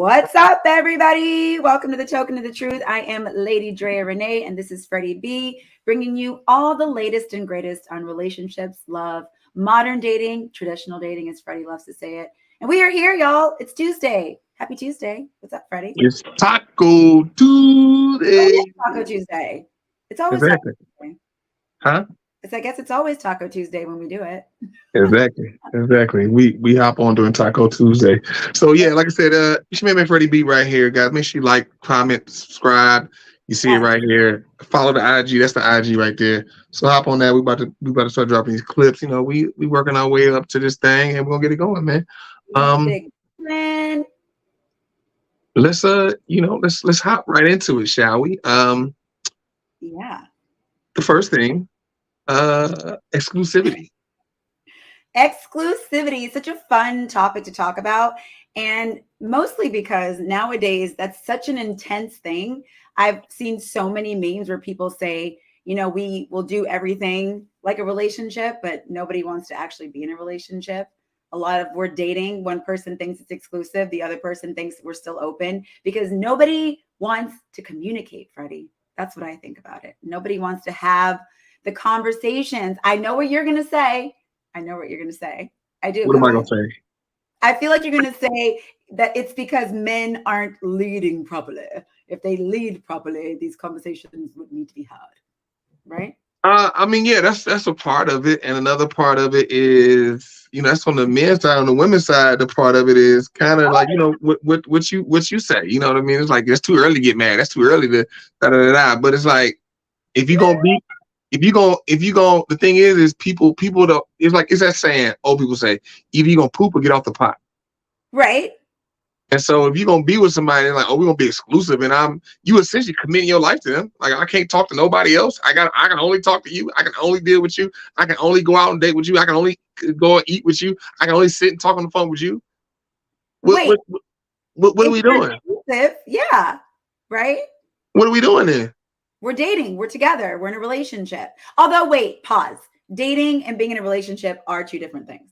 What's up, everybody? Welcome to the Token of the Truth. I am Lady Drea Renee, and this is Freddie B, bringing you all the latest and greatest on relationships, love, modern dating, traditional dating, as Freddie loves to say it. And we are here, y'all. It's Tuesday. Happy Tuesday. What's up, Freddie? It's Taco Tuesday. It is Taco Tuesday. It's always exactly. Taco Tuesday. Huh? I guess it's always Taco Tuesday when we do it. Exactly. We hop on during Taco Tuesday. So yeah, like I said, you should make Freddie B right here, guys. Make sure you like, comment, subscribe. You see it right here. Follow the IG. That's the IG right there. So hop on that. We about to start dropping these clips. You know, we working our way up to this thing, and we're gonna get it going, man. Let's let's hop right into it, shall we? Yeah. The first thing, exclusivity. Exclusivity is such a fun topic to talk about, and mostly because nowadays that's such an intense thing. I've seen so many memes where people say, you know, we will do everything like a relationship, but nobody wants to actually be in a relationship. A lot of we're dating, one person thinks it's exclusive, the other person thinks we're still open, because nobody wants to communicate, Freddie. That's what I think about it. Nobody wants to have the conversations. I know what you're going to say. I do. What am I going to say? I feel like you're going to say that it's because men aren't leading properly. If they lead properly, these conversations would need to be had. Right? I mean, yeah, that's a part of it. And another part of it is, you know, that's on the men's side. On the women's side, the part of it is kind of like, you know, what you say. You know what I mean? It's like, it's too early to get mad. That's too early to da-da-da-da. But it's like, if you go, the thing is people don't, it's that saying, old people say, either you gonna poop or get off the pot. Right. And so if you're gonna be with somebody like, oh, we're gonna be exclusive, and you essentially committing your life to them. Like, I can't talk to nobody else. I can only talk to you. I can only deal with you. I can only go out and date with you. I can only go and eat with you. I can only sit and talk on the phone with you. What are we doing? Yeah. Right. What are we doing then? We're dating. We're together. We're in a relationship. Although, wait, pause. Dating and being in a relationship are two different things.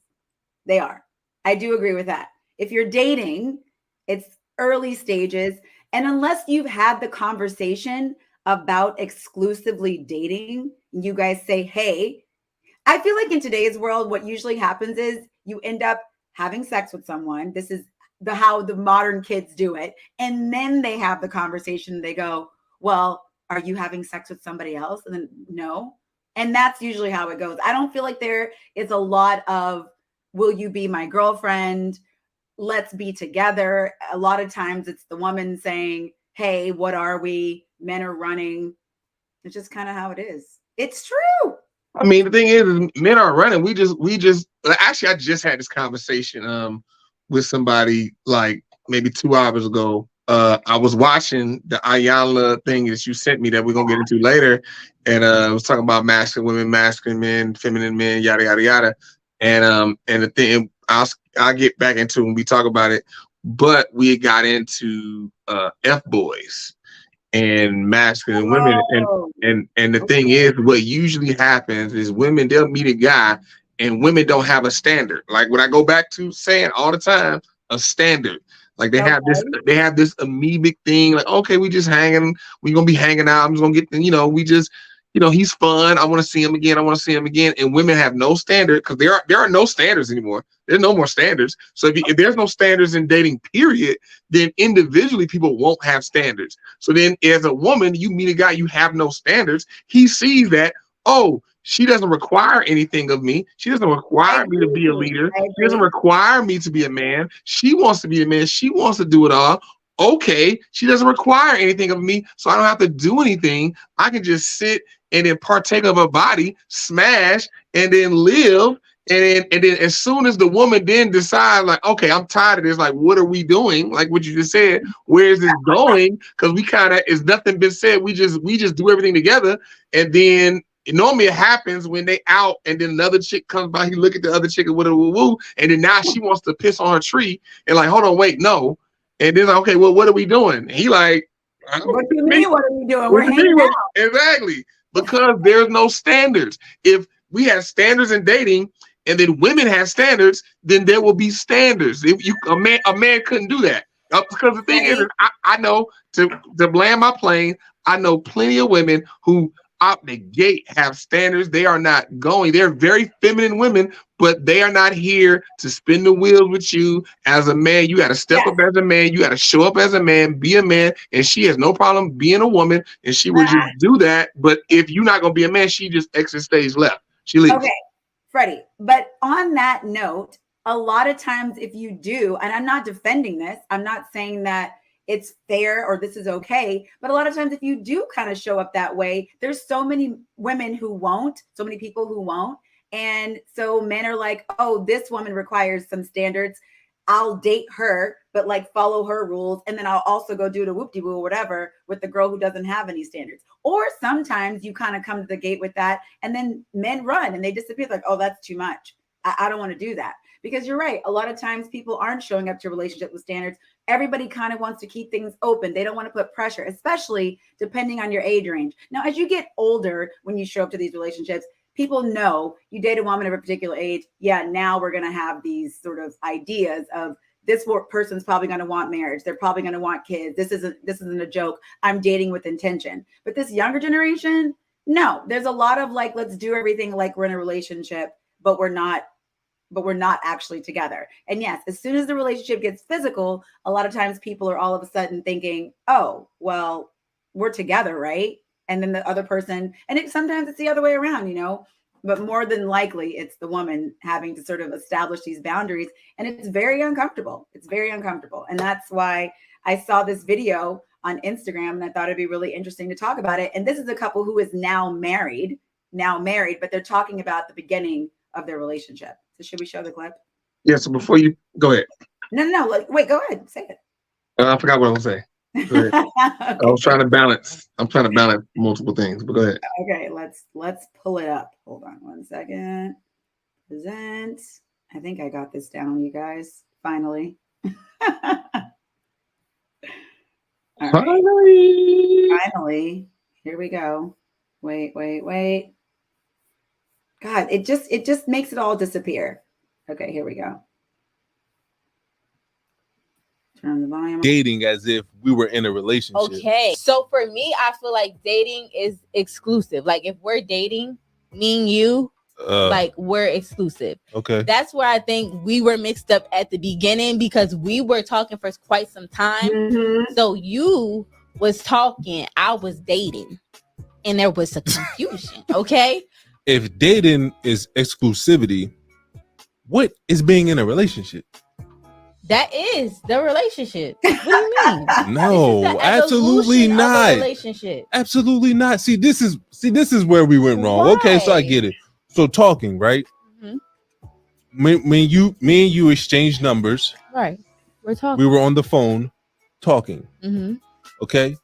They are. I do agree with that. If you're dating, it's early stages. And unless you've had the conversation about exclusively dating, you guys say, hey, I feel like in today's world, what usually happens is you end up having sex with someone. This is how the modern kids do it. And then they have the conversation. They go, well, are you having sex with somebody else? And then no. And that's usually how it goes. I don't feel like there is a lot of, will you be my girlfriend? Let's be together. A lot of times it's the woman saying, hey, what are we? Men are running. It's just kind of how it is. It's true. I mean, the thing is men aren't running. We just actually, I just had this conversation with somebody like maybe 2 hours ago. I was watching the Ayanla thing that you sent me that we're gonna get into later, and I was talking about masculine women, masculine men, feminine men, yada yada yada, and the thing I'll get back into when we talk about it, but we got into F boys and masculine women, and the thing is, what usually happens is women, they'll meet a guy, and women don't have a standard. Like what I go back to saying all the time, a standard. Like they have this amoebic thing. Like, okay, we just hanging. We gonna be hanging out. I'm just gonna get, you know, we just, you know, he's fun. I want to see him again. And women have no standard because there are no standards anymore. There's no more standards. So if there's no standards in dating, period, then individually people won't have standards. So then as a woman, you meet a guy, you have no standards. He sees that, oh, she doesn't require anything of me. She doesn't require me to be a leader. She doesn't require me to be a man. She wants to be a man. She wants to do it all. Okay, she doesn't require anything of me, so I don't have to do anything. I can just sit and then partake of her body, smash, and then live. And then as soon as the woman then decides, like, okay, I'm tired of this, like, what are we doing? Like what you just said, where is this going? Because we kind of, it's nothing been said. We just do everything together. And then normally it happens when they out and then another chick comes by, he look at the other chick and woo, and then now she wants to piss on her tree and like, hold on, wait, no. And then like, okay, well, what are we doing? And he like, what do you mean, what are we doing? We're hanging out. Exactly. Because there's no standards. If we have standards in dating and then women have standards, then there will be standards. If a man couldn't do that. Because the thing is, Right. I know to land my plane. I know plenty of women who out the gate have standards. They are not going. They're very feminine women, but they are not here to spin the wheels with you as a man. You got to step Yes. up as a man. You got to show up as a man, be a man. And she has no problem being a woman, and she will just do that. But if you're not going to be a man, she just exits stage left. She leaves. Okay, Freddie. But on that note, a lot of times if you do, and I'm not defending this, I'm not saying that it's fair or this is okay, but a lot of times if you do kind of show up that way, there's so many women who won't, so many people who won't. And so men are like, oh, this woman requires some standards. I'll date her, but like follow her rules. And then I'll also go do the whoop-de-woo or whatever with the girl who doesn't have any standards. Or sometimes you kind of come to the gate with that and then men run and they disappear. Like, oh, that's too much. I don't want to do that. Because you're right. A lot of times people aren't showing up to a relationship with standards. Everybody kind of wants to keep things open. They don't want to put pressure, especially depending on your age range. Now, as you get older, when you show up to these relationships, people know you date a woman of a particular age. Yeah, now we're going to have these sort of ideas of this person's probably going to want marriage. They're probably going to want kids. This isn't a joke. I'm dating with intention. But this younger generation, no, there's a lot of like, let's do everything like we're in a relationship, but we're not actually together. And yes, as soon as the relationship gets physical, a lot of times people are all of a sudden thinking, oh, well, we're together, right? And then the other person, and sometimes it's the other way around, but more than likely it's the woman having to sort of establish these boundaries. And it's very uncomfortable. It's very uncomfortable. And that's why I saw this video on Instagram and I thought it'd be really interesting to talk about it. And this is a couple who is now married, but they're talking about the beginning of their relationship. So should we show the clip? Yeah. So before you go ahead. No. Wait, go ahead. Say it. I forgot what I was saying. Okay. I was trying to balance. I'm trying to balance multiple things, but go ahead. Okay, let's pull it up. Hold on one second. Present. I think I got this down, you guys. Finally. Finally. Here we go. Wait. God, it just makes it all disappear. Okay, here we go. Turn the volume. Dating as if we were in a relationship. Okay. So for me, I feel like dating is exclusive. Like if we're dating, me and you, like we're exclusive. Okay. That's where I think we were mixed up at the beginning because we were talking for quite some time. Mm-hmm. So you was talking, I was dating, and there was a confusion. Okay. If dating is exclusivity, what is being in a relationship? That is the relationship. What do you mean? No, This is the absolutely evolution of a not. relationship. Absolutely not. See, this is where we went wrong. Why? Okay, so I get it. So talking, right? Mm-hmm. When me and you exchanged numbers, Right. We're talking. we were on the phone talking. Mm-hmm. Okay.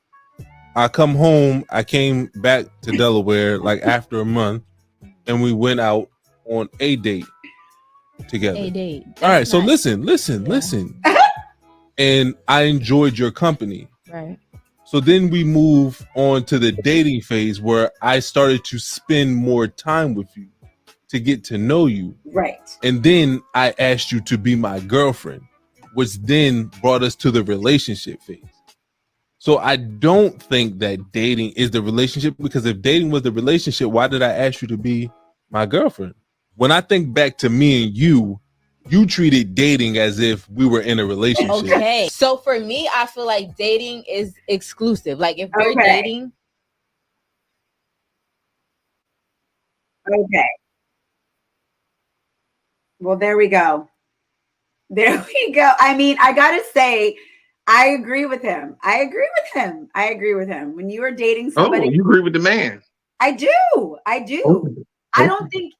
I come home. I came back to Delaware like after a month, and we went out on a date together. A date. All right. So That's listen. And I enjoyed your company. right. So then we move on to the dating phase where I started to spend more time with you to get to know you. Right. And then I asked you to be my girlfriend, which then brought us to the relationship phase. So I don't think that dating is the relationship, because if dating was the relationship, why did I ask you to be my girlfriend? When I think back to me and you treated dating as if we were in a relationship. Okay. So for me, I feel like dating is exclusive. Like if we're Okay. dating, Okay. Well, there we go. There we go. I mean, I got to say, I agree with him. When you are dating somebody, You agree with the man? I do. I don't think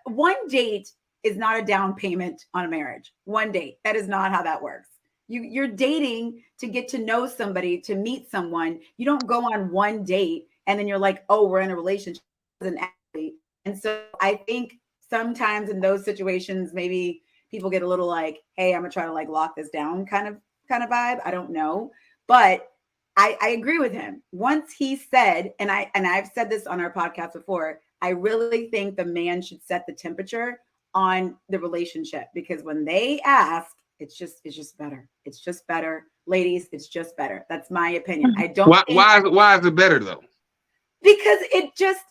one date is not a down payment on a marriage. One date. That is not how that works. You're dating to get to know somebody, to meet someone. You don't go on one date and then you're like, oh, we're in a relationship. And so I think sometimes in those situations, maybe people get a little like, hey, I'm gonna try to like lock this down kind of vibe. I don't know. But I agree with him. Once he said, and I've said this on our podcast before, I really think the man should set the temperature on the relationship, because when they ask, It's just better. It's just better. Ladies, it's just better. That's my opinion. I don't why is it better though? Because it just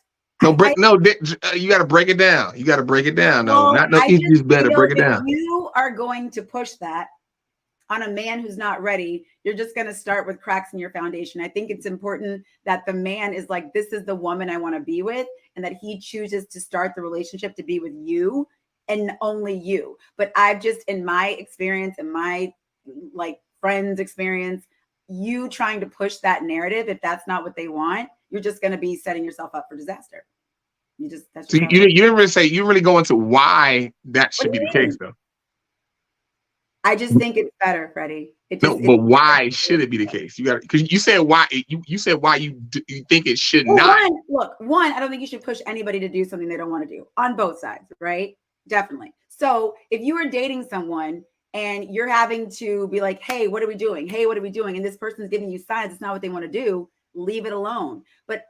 you got to break it down. You got to break it down. No, it's just better. Break it down. You are going to push that on a man who's not ready. You're just going to start with cracks in your foundation. I think it's important that the man is like, this is the woman I want to be with, and that he chooses to start the relationship to be with you and only you. But I've just, in my experience and my like friends' experience, you trying to push that narrative, if that's not what they want, you're just going to be setting yourself up for disaster. You didn't really go into why that should be the case though. I just think it's better, Freddie. But why should it be the case? You got, because you said why you said why you think it should not. One, I don't think you should push anybody to do something they don't want to do on both sides, right? Definitely. So if you are dating someone and you're having to be like, hey, what are we doing? Hey, what are we doing? And this person's giving you signs it's not what they want to do, leave it alone. But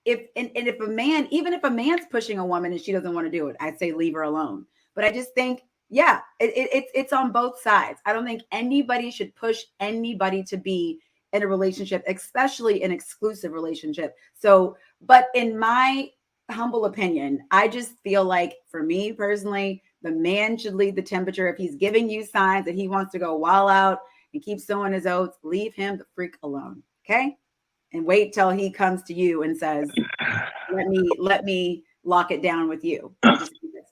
if a man, even if a man's pushing a woman and she doesn't want to do it, I'd say leave her alone. But I just think, yeah, it's on both sides. I don't think anybody should push anybody to be in a relationship, especially an exclusive relationship. So, but in my humble opinion, I just feel like, for me personally, the man should lead the temperature. If he's giving you signs that he wants to go wild out and keep sowing his oats, leave him the freak alone. Okay. And wait till he comes to you and says, let me lock it down with you.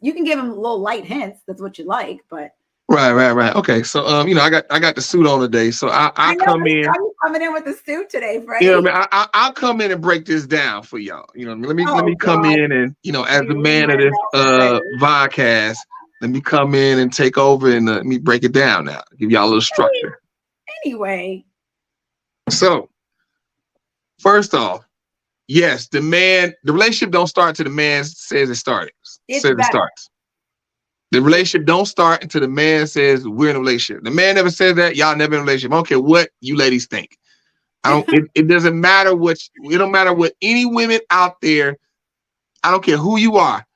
You can give him little light hints. That's what you like, but right. Okay. So I got the suit on today. So I come in. I'm coming in with the suit today, Freddie. I'll come in and break this down for y'all. Let me come in and as the man of this vodcast, let me come in and take over and let me break it down now. Give y'all a little structure. Anyway. So first off, yes, the relationship don't start till the man says it started. It starts. The relationship don't start until the man says we're in a relationship. The man never says that. Y'all never in a relationship. I don't care what you ladies think. It doesn't matter it don't matter what any women out there. I don't care who you are.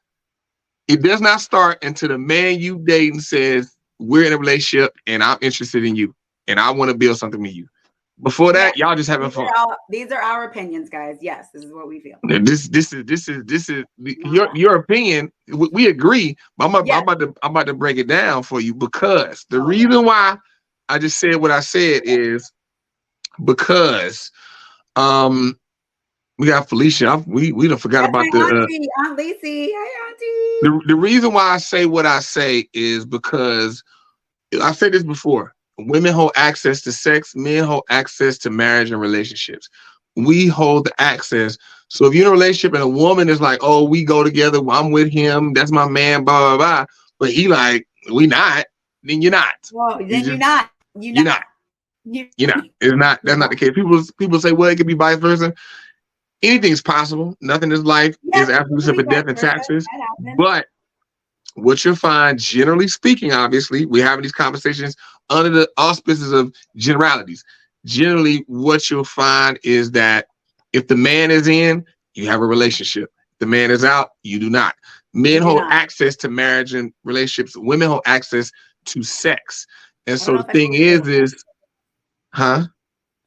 It does not start until the man you dating says we're in a relationship and I'm interested in you and I want to build something with you. Before that, y'all just having fun. These are our opinions, guys. Yes, this is what we feel. This is your opinion. We agree, but I'm about to break it down for you, because the reason why I just said what I said is because we got Felicia. We done forgot about the Aunt Lacey. Hi, Auntie. The reason why I say what I say is because I said this before. Women hold access to sex. Men hold access to marriage and relationships. We hold the access. So if you're in a relationship and a woman is like, oh, we go together, I'm with him, that's my man, blah, blah, blah. But he like, we not, then you're not. Well, then you're not. You're not. It's not. That's not the case. People say, well, it could be vice versa. Anything's possible. Nothing in life is absolute except for death and taxes. But what you'll find, generally speaking, obviously, we're having these conversations under the auspices of generalities. Generally, what you'll find is that if the man is in, you have a relationship. If the man is out, you do not. Men hold access to marriage and relationships. Women hold access to sex. And so the thing is, I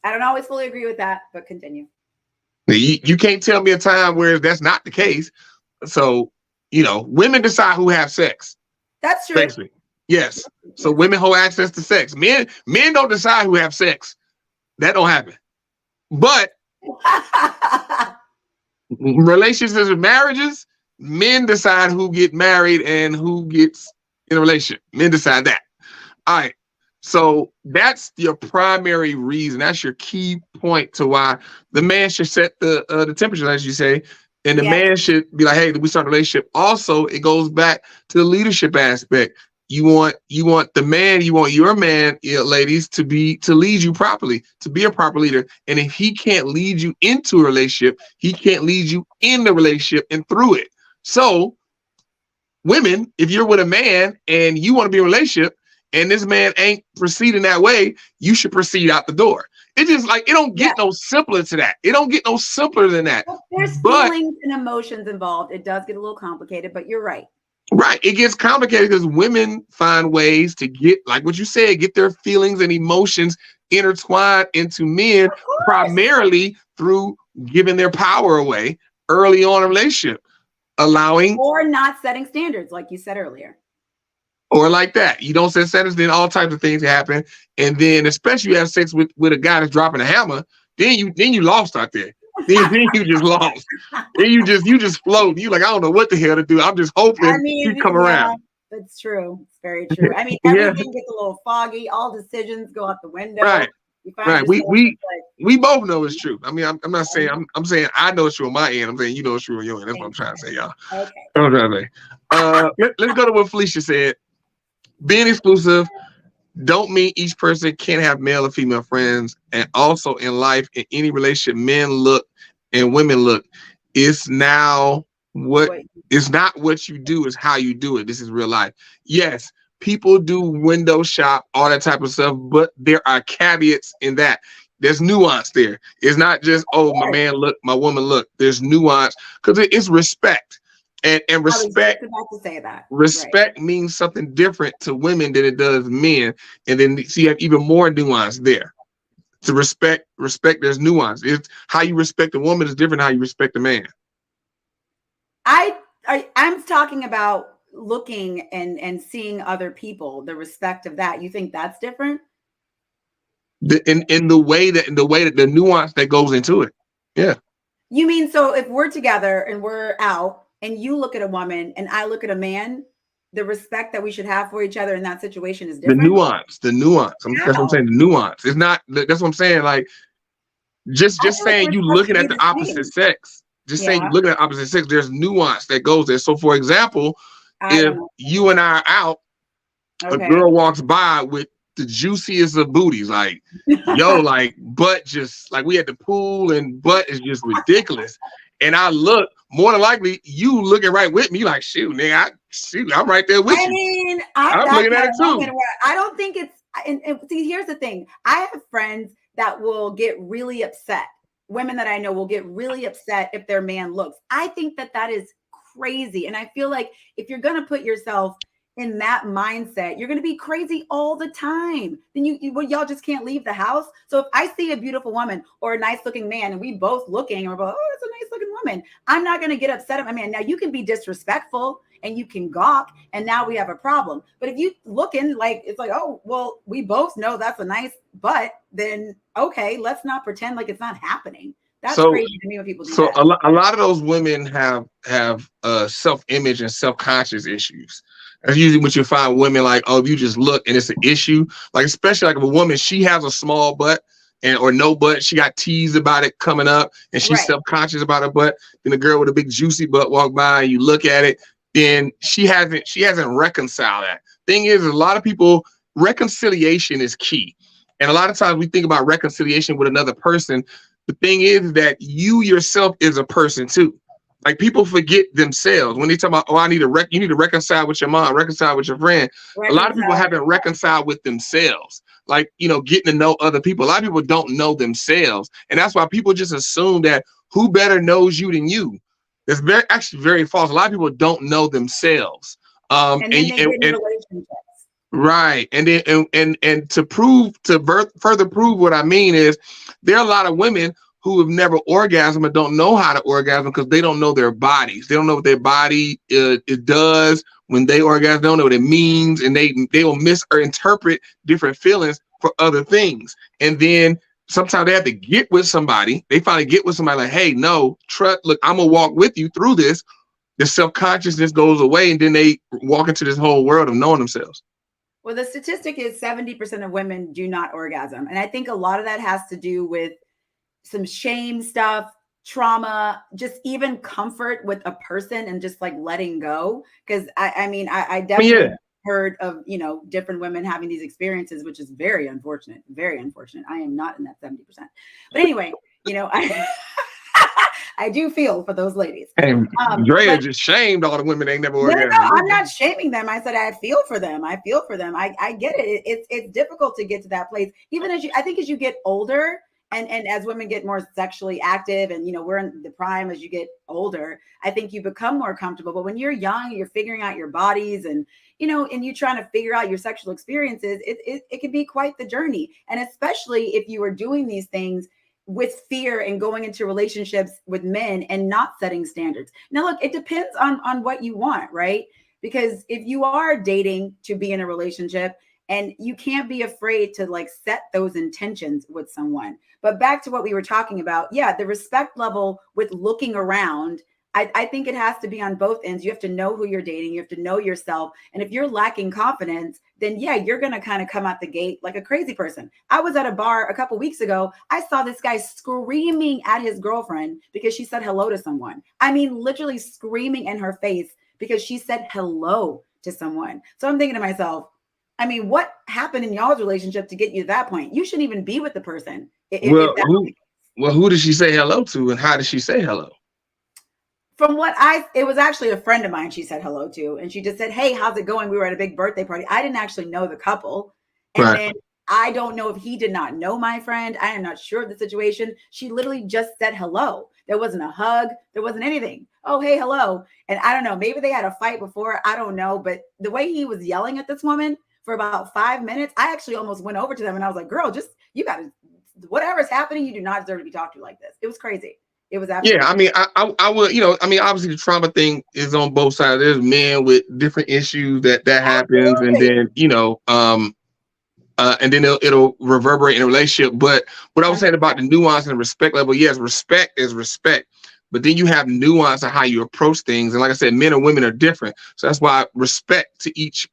don't always fully agree with that, but continue. You can't tell me a time where that's not the case. So, women decide who have sex. That's true. Basically. Yes. So women hold access to sex. Men don't decide who have sex. That don't happen. But relationships and marriages, men decide who get married and who gets in a relationship. Men decide that. All right. So that's your primary reason. That's your key point to why the man should set the temperature, as you say. And the man should be like, hey, we start a relationship. Also, it goes back to the leadership aspect. You want your man, ladies, to lead you properly, to be a proper leader. And if he can't lead you into a relationship, he can't lead you in the relationship and through it. So, women, if you're with a man and you want to be in a relationship and this man ain't proceeding that way, you should proceed out the door. It's just like, it don't get no simpler to that. It don't get no simpler than that. There's feelings and emotions involved. It does get a little complicated, but you're right. Right. It gets complicated because women find ways to get, like what you said, get their feelings and emotions intertwined into men, primarily through giving their power away early on in a relationship, allowing or not setting standards, like you said earlier. Or like that. You don't set standards, then all types of things happen. And then especially you have sex with a guy that's dropping a hammer, then you lost out there. Then you just lost. Then you just float. You like, I don't know what the hell to do. I'm just hoping you come around. That's true. It's very true. I mean, Yeah. everything gets a little foggy. All decisions go out the window. Right. You find Right. yourself We both know it's true. I mean, I'm not saying I'm saying I know it's true on my end. I'm saying you know it's true on your end. That's what I'm trying to say, y'all. Okay. That's what I'm trying to say. Let's go to what Felicia said. Being exclusive don't mean each person can't have male or female friends. And also in life, in any relationship, men look and women look. It's now it's not what you do, it's how you do it. This is real life. Yes, people do window shop, all that type of stuff, but there are caveats in that. There's nuance there. It's not just, oh, my man look, my woman look. There's nuance because it's respect. And respect, about to say that. Respect means something different to women than it does men. And then so you have even more nuance there. To respect, there's nuance. It's how you respect a woman is different than how you respect a man. I'm talking about looking and seeing other people, the respect of that. You think that's different? In the way that the nuance that goes into it. Yeah. You mean, so if we're together and we're out and you look at a woman and I look at a man, the respect that we should have for each other in that situation is different. The nuance. That's what I'm saying. The nuance. It's not. That's what I'm saying. Like, just saying you looking at the opposite sex. Just saying you looking at the opposite sex. There's nuance that goes there. So, for example, if you and I are out, a girl walks by with the juiciest of booties, like, yo, like butt, just like we at the pool and butt is just ridiculous. And I look, more than likely, you looking right with me, like, shoot, nigga, I'm right there with you. I mean, I'm looking at it too. I don't think it's, and see, here's the thing. I have friends that will get really upset. Women that I know will get really upset if their man looks. I think that is crazy. And I feel like if you're going to put yourself in that mindset, you're going to be crazy all the time. Then y'all just can't leave the house. So if I see a beautiful woman or a nice looking man and we both looking and we're both, oh, it's a nice looking woman, I'm not going to get upset at my man. Now you can be disrespectful and you can gawk and now we have a problem. But if you looking like, it's like, oh, well, we both know that's a nice butt, then okay, let's not pretend like it's not happening. That's crazy to me when people do that. So a lot of those women have self-image and self-conscious issues. That's usually what you find women like, oh, if you just look and it's an issue, like especially like if a woman, she has a small butt or no butt, she got teased about it coming up and she's self-conscious about her butt. Then the girl with a big juicy butt walk by and you look at it, then she hasn't reconciled that. Thing is, a lot of people, reconciliation is key. And a lot of times we think about reconciliation with another person. The thing is that you yourself is a person too. Like people forget themselves when they talk about, oh, you need to reconcile with your mom, reconcile with your friend. A lot of people haven't reconciled with themselves. Like, getting to know other people. A lot of people don't know themselves. And that's why people just assume that who better knows you than you. It's actually very false. A lot of people don't know themselves. And then they get in relationships. Right. And then and to further prove what I mean is there are a lot of women who have never orgasmed and don't know how to orgasm because they don't know their bodies. They don't know what their body it does when they orgasm. They don't know what it means, and they will miss or interpret different feelings for other things. And then sometimes they have to get with somebody. They finally get with somebody like, hey, no, look, I'm gonna walk with you through this. The self-consciousness goes away, and then they walk into this whole world of knowing themselves. Well, the statistic is 70% of women do not orgasm. And I think a lot of that has to do with some shame stuff, trauma, just even comfort with a person and just like letting go. Because I definitely heard of, different women having these experiences, which is very unfortunate, very unfortunate. I am not in that 70%. But anyway, I do feel for those ladies. And Drea just shamed all the women they never orgasmed. No, I'm not shaming them. I said I feel for them. I get it. It's difficult to get to that place. Even as you get older And as women get more sexually active, and we're in the prime as you get older, I think you become more comfortable. But when you're young, you're figuring out your bodies, and and you're trying to figure out your sexual experiences, it can be quite the journey. And especially if you are doing these things with fear and going into relationships with men and not setting standards. Now, look, it depends on what you want, right? Because if you are dating to be in a relationship, and you can't be afraid to like set those intentions with someone. But back to what we were talking about, yeah, the respect level with looking around, I think it has to be on both ends. You have to know who you're dating. You have to know yourself. And if you're lacking confidence, then yeah, you're going to kind of come out the gate like a crazy person. I was at a bar a couple weeks ago. I saw this guy screaming at his girlfriend because she said hello to someone. I mean, literally screaming in her face because she said hello to someone. So I'm thinking to myself, I mean, what happened in y'all's relationship to get you to that point? You shouldn't even be with the person. Who did she say hello to, and how did she say hello? From what it was actually a friend of mine she said hello to, and she just said, "Hey, how's it going?" We were at a big birthday party. I didn't actually know the couple. And then I don't know if he did not know my friend. I am not sure of the situation. She literally just said hello. There wasn't a hug. There wasn't anything. Oh, hey, hello. And I don't know, maybe they had a fight before. I don't know. But the way he was yelling at this woman for about 5 minutes, I actually almost went over to them and I was like, girl, you got to, whatever's happening, you do not deserve to be talked to like this. It was crazy. It was absolutely. Yeah, I mean, I would, obviously the trauma thing is on both sides. There's men with different issues that happens, and then, and then it'll reverberate in a relationship. But what I was saying about the nuance and respect level, yes, respect is respect. But then you have nuance of how you approach things. And like I said, men and women are different. So that's why respect to each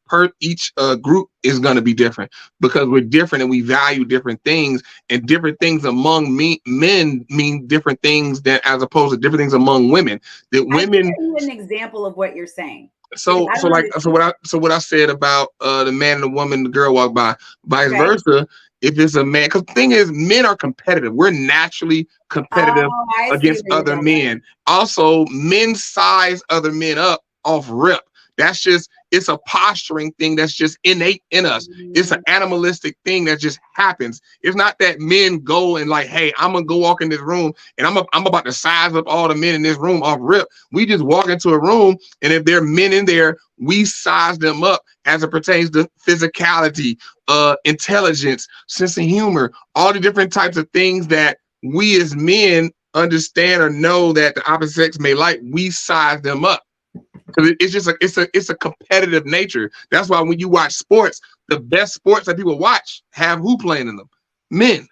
group is going to be different, because we're different and we value different things, and different things among men mean different things as opposed to different things among women. That women. An example of what you're saying. So what I said about the man and the woman, the girl walk by, vice versa. If it's a man, because the thing is, men are competitive. We're naturally competitive against other men. Also, men size other men up off rip. That's just, it's a posturing thing that's just innate in us. It's an animalistic thing that just happens. It's not that men go and like, hey, I'm gonna go walk in this room and I'm about to size up all the men in this room off rip. We just walk into a room, and if there are men in there, we size them up as it pertains to physicality, intelligence, sense of humor, all the different types of things that we as men understand or know that the opposite sex may like. We size them up. It's just it's a competitive nature. That's why when you watch sports, the best sports that people watch have who playing in them? Men,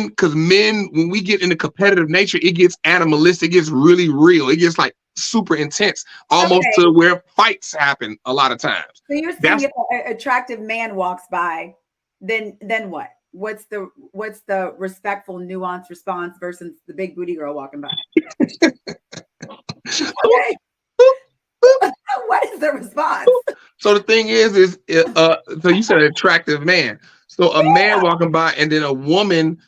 because men, when we get into competitive nature, it gets animalistic, it gets really real, it gets like super intense, almost to where fights happen a lot of times. So you're saying if an attractive man walks by, then what? What's the respectful, nuanced response versus the big booty girl walking by? Okay. What is the response? So the thing is so you said an attractive man. So a man walking by and then a woman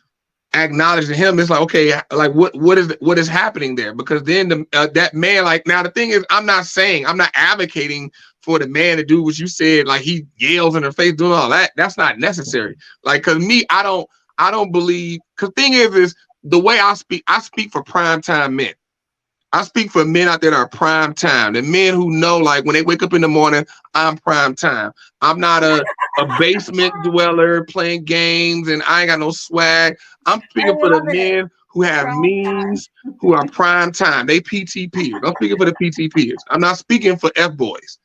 acknowledging him, it's like, okay, like what is happening there? Because then that man, like, now the thing is, I'm not advocating for the man to do what you said, like he yells in her face doing all that. That's not necessary. Like, cause me, I don't believe, cause thing is the way I speak for primetime men. I speak for men out there that are prime time. The men who know, like, when they wake up in the morning, I'm prime time. I'm not a basement dweller playing games and I ain't got no swag. I'm speaking for the men who have means, who are prime time. They PTPers. I'm speaking for the PTPers. I'm not speaking for F-boys.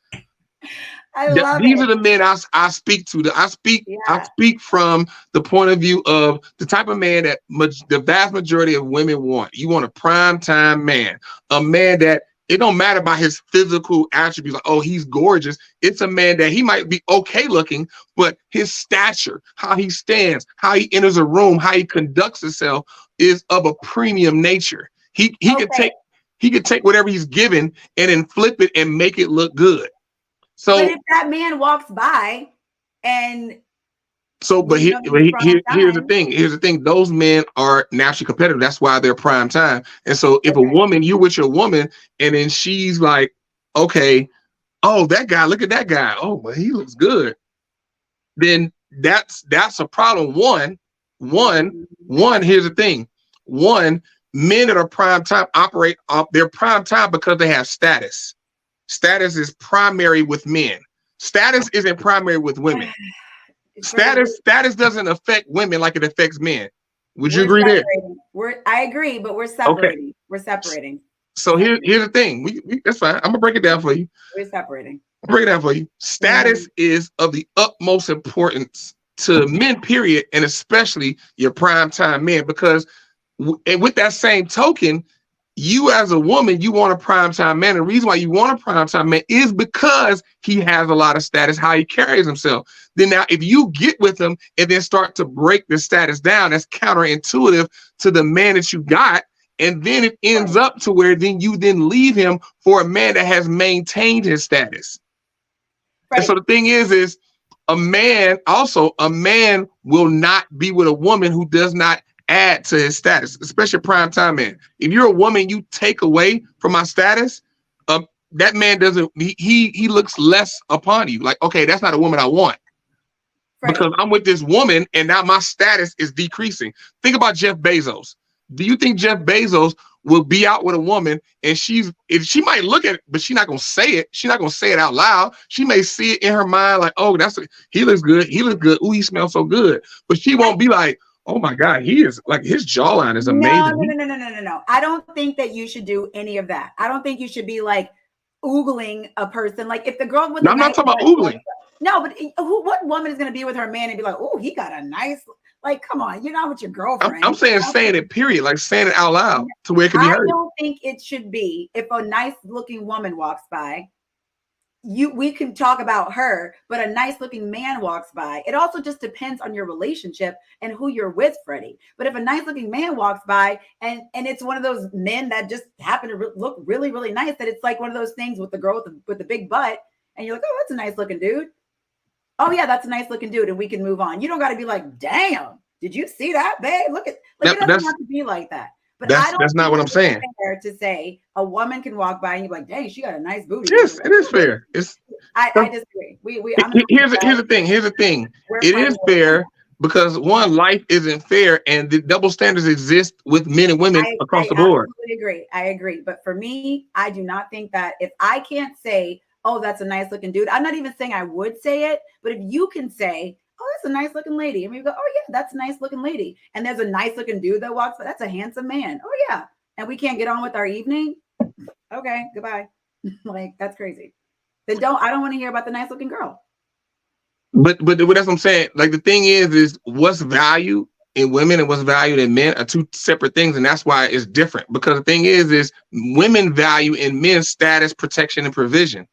These are the men I speak to. I speak from the point of view of the type of man that the vast majority of women want. You want a prime time man, a man that it don't matter about his physical attributes. Like, oh, he's gorgeous. It's a man that he might be okay looking, but his stature, how he stands, how he enters a room, how he conducts himself is of a premium nature. He could take whatever he's given and then flip it and make it look good. So, but if that man walks by and here's the thing. Here's the thing. Those men are naturally competitive. That's why they're prime time. And so if a woman, you're with your woman, and then she's like, okay, oh, that guy, look at that guy. Oh, but he looks good. Then that's a problem. One, One, here's the thing. One, men that are prime time operate off their prime time because they have status. Status is primary with men. Status isn't primary with women. Status doesn't affect women like it affects men. Would you agree there? I agree, but we're separating. Okay. We're separating. So here's the thing. We that's fine. I'm gonna break it down for you. We're separating. I'll break it down for you. Status is of the utmost importance to men, period, and especially your prime time men, because and with that same token, you as a woman, you want a prime time man. The reason why you want a prime time man is because he has a lot of status, how he carries himself. Then now, if you get with him and then start to break the status down, that's counterintuitive to the man that you got. And then it ends up to where then you then leave him for a man that has maintained his status. Right. And so the thing is a man will not be with a woman who does not add to his status, especially a prime time man. If you're a woman, you take away from my status, that man doesn't, he looks less upon you. Like, okay, that's not a woman I want. Right. Because I'm with this woman and now my status is decreasing. Think about Jeff Bezos. Do you think Jeff Bezos will be out with a woman and if she might look at it, but she's not going to say it. She's not going to say it out loud. She may see it in her mind like, oh, he looks good. He looks good. Ooh, he smells so good. But she won't be like, oh my God, he is like, his jawline is amazing. No. I don't think that you should do any of that. I don't think you should be like oogling a person. Like if the girl with I'm not talking about oogling. No, but what woman is going to be with her man and be like, oh, he got a nice, like, come on, you're not with your girlfriend. I'm saying it, period, like saying it out loud to where it can be heard. I don't think it should be if a nice looking woman walks by, we can talk about her, but a nice looking man walks by. It also just depends on your relationship and who you're with, Freddie. But if a nice looking man walks by and it's one of those men that just happen to look really, really nice, that it's like one of those things with the girl with the big butt, and you're like, oh, that's a nice looking dude. Oh yeah, that's a nice looking dude, and we can move on. You don't got to be like, damn, did you see that, babe? Look, it doesn't have to be like that. But that's not what I'm saying. Fair to say a woman can walk by and you're like, dang, she got a nice booty. Yes, it is fair. I disagree. Here's the thing. It is fair because one, life isn't fair, and the double standards exist with men and women across the board. I agree. But for me, I do not think that if I can't say, oh, that's a nice looking dude. I'm not even saying I would say it, but if you can say, oh, that's a nice looking lady. And we go, oh yeah, that's a nice looking lady. And there's a nice looking dude that walks by. That's a handsome man. Oh yeah. And we can't get on with our evening. Okay, goodbye. Like, that's crazy. Then I don't want to hear about the nice looking girl. But that's what I'm saying. Like the thing is what's valued in women and what's valued in men are two separate things. And that's why it's different. Because the thing is women value in men's status, protection, and provision.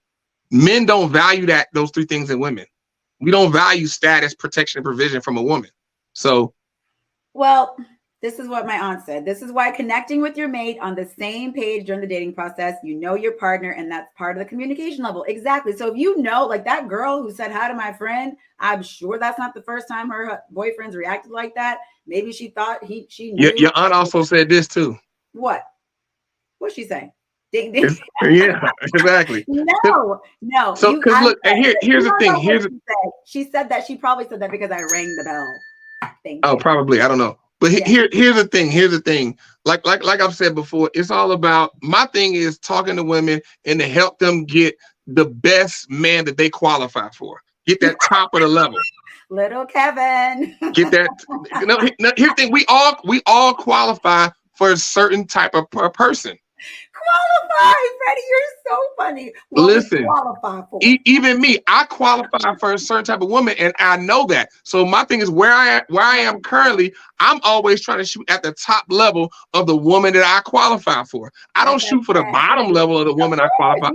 Men don't value those three things in women. We don't value status, protection, and provision from a woman. So, well, this is what my aunt said. This is why connecting with your mate on the same page during the dating process, you know your partner, and that's part of the communication level. Exactly. So if you know, like that girl who said hi to my friend, I'm sure that's not the first time her boyfriend's reacted like that. Maybe she thought she knew. Your aunt also said this too. What? What'd she say? Ding, ding. Yeah, exactly. No. So, because look, and here's the thing. She said that. She probably said that because I rang the bell. Thank you. Probably. I don't know. But here's the thing. Here's the thing. Like I've said before, it's all about, my thing is talking to women and to help them get the best man that they qualify for. Get that top of the level. Little Kevin. Get that. Here's the thing. We all qualify for a certain type of person. Qualify, Freddie, you're so funny. What listen, qualify for? Even me, I qualify for a certain type of woman, and I know that. So my thing is where I am currently, I'm always trying to shoot at the top level of the woman that I qualify for. I don't shoot for the bottom level of the woman I qualify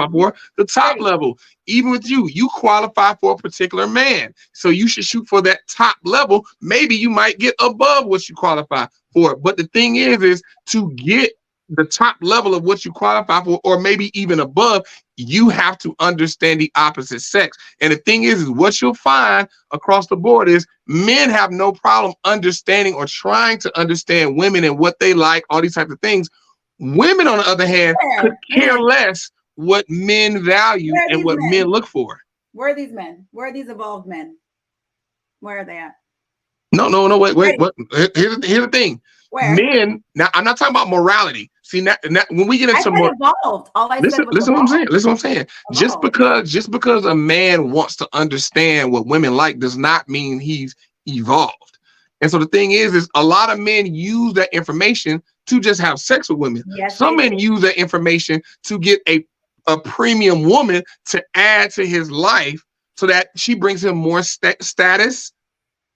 for. The top level. Even with you qualify for a particular man, so you should shoot for that top level. Maybe you might get above what you qualify for, but the thing is to get the top level of what you qualify for, or maybe even above, you have to understand the opposite sex. And the thing is what you'll find across the board is men have no problem understanding or trying to understand women and what they like, all these types of things. Women, on the other hand, could care less what men value and what men look for. Where are these men? Where are these evolved men? Where are they at? No. Wait. What? Here's the thing. Where? Men. Now, I'm not talking about morality. See, now when we get I into said more, evolved. All I said was listen what I'm saying. evolved. Listen what I'm saying. Just because a man wants to understand what women like does not mean he's evolved. And so the thing is a lot of men use that information to just have sex with women. Yes, Some they men use that information to get a premium woman to add to his life so that she brings him more status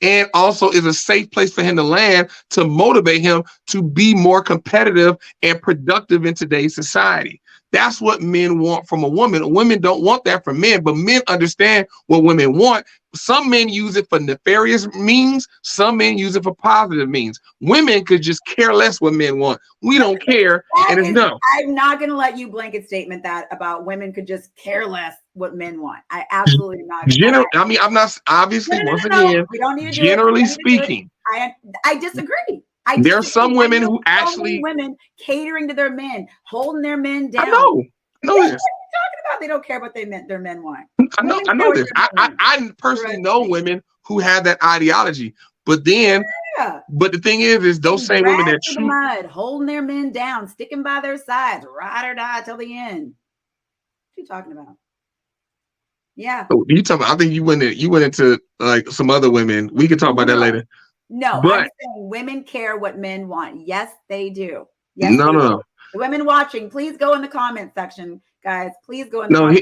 and also is a safe place for him to land to motivate him to be more competitive and productive in today's society. That's what men want from a woman. Women don't want that from men, but men understand what women want. Some men use it for nefarious means. Some men use it for positive means. Women could just care less what men want. We don't care. And it's no. I'm not going to let you blanket statement that about women could just care less what men want. I absolutely not. I mean, I'm not obviously again. We don't need to generally speaking, I disagree. There are some women who actually women catering to their men, holding their men down. I know this. What are you talking about? They don't care what their men want. I know this. I personally know women who have that ideology, but then, but the thing is those same women that the mud, holding their men down, sticking by their sides, ride or die till the end. What are you talking about? Yeah. So you talking about? I think you went into like some other women. We can talk about that later. No, but I'm saying women care what men want. Yes, they do. Yes, no. The women watching, please go in the comment section, guys. Please go in. I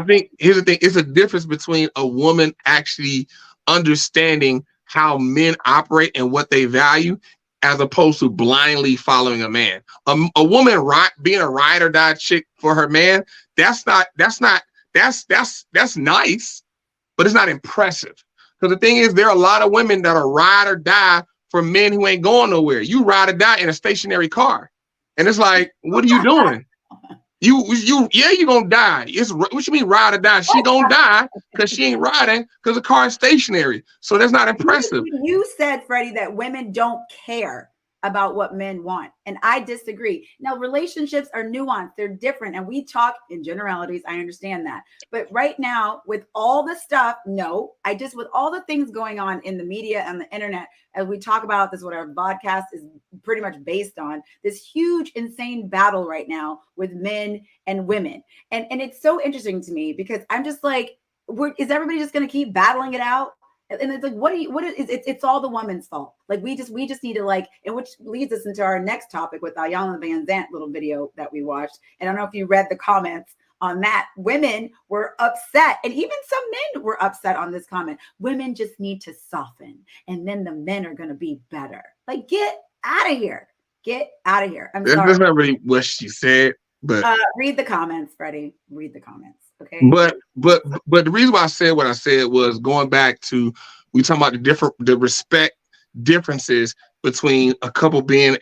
think here's the thing. It's a difference between a woman actually understanding how men operate and what they value, as opposed to blindly following a man. A woman being a ride or die chick for her man. That's nice, but it's not impressive. Because the thing is, there are a lot of women that are ride or die for men who ain't going nowhere. You ride or die in a stationary car. And it's like, what are you doing? You're gonna die. What you mean ride or die? She gonna die because she ain't riding because the car is stationary. So that's not impressive. You said, Freddie, that women don't care about what men want. And I disagree. Now, relationships are nuanced. They're different. And we talk in generalities. I understand that. But right now, with all the stuff, with all the things going on in the media and the internet, as we talk about this, what our podcast is pretty much based on, this huge, insane battle right now with men and women. And it's so interesting to me because I'm just like, is everybody just going to keep battling it out? And it's like, it's all the woman's fault. Like we just need to and which leads us into our next topic with Iyanla Vanzant little video that we watched. And I don't know if you read the comments on that. Women were upset, and even some men were upset on this comment. Women just need to soften, and then the men are going to be better. Like, get out of here. Get out of here. I'm sorry. That's not really what she said, but read the comments, Freddie. Read the comments. Okay. But the reason why I said what I said was going back to we talking about the respect differences between a couple being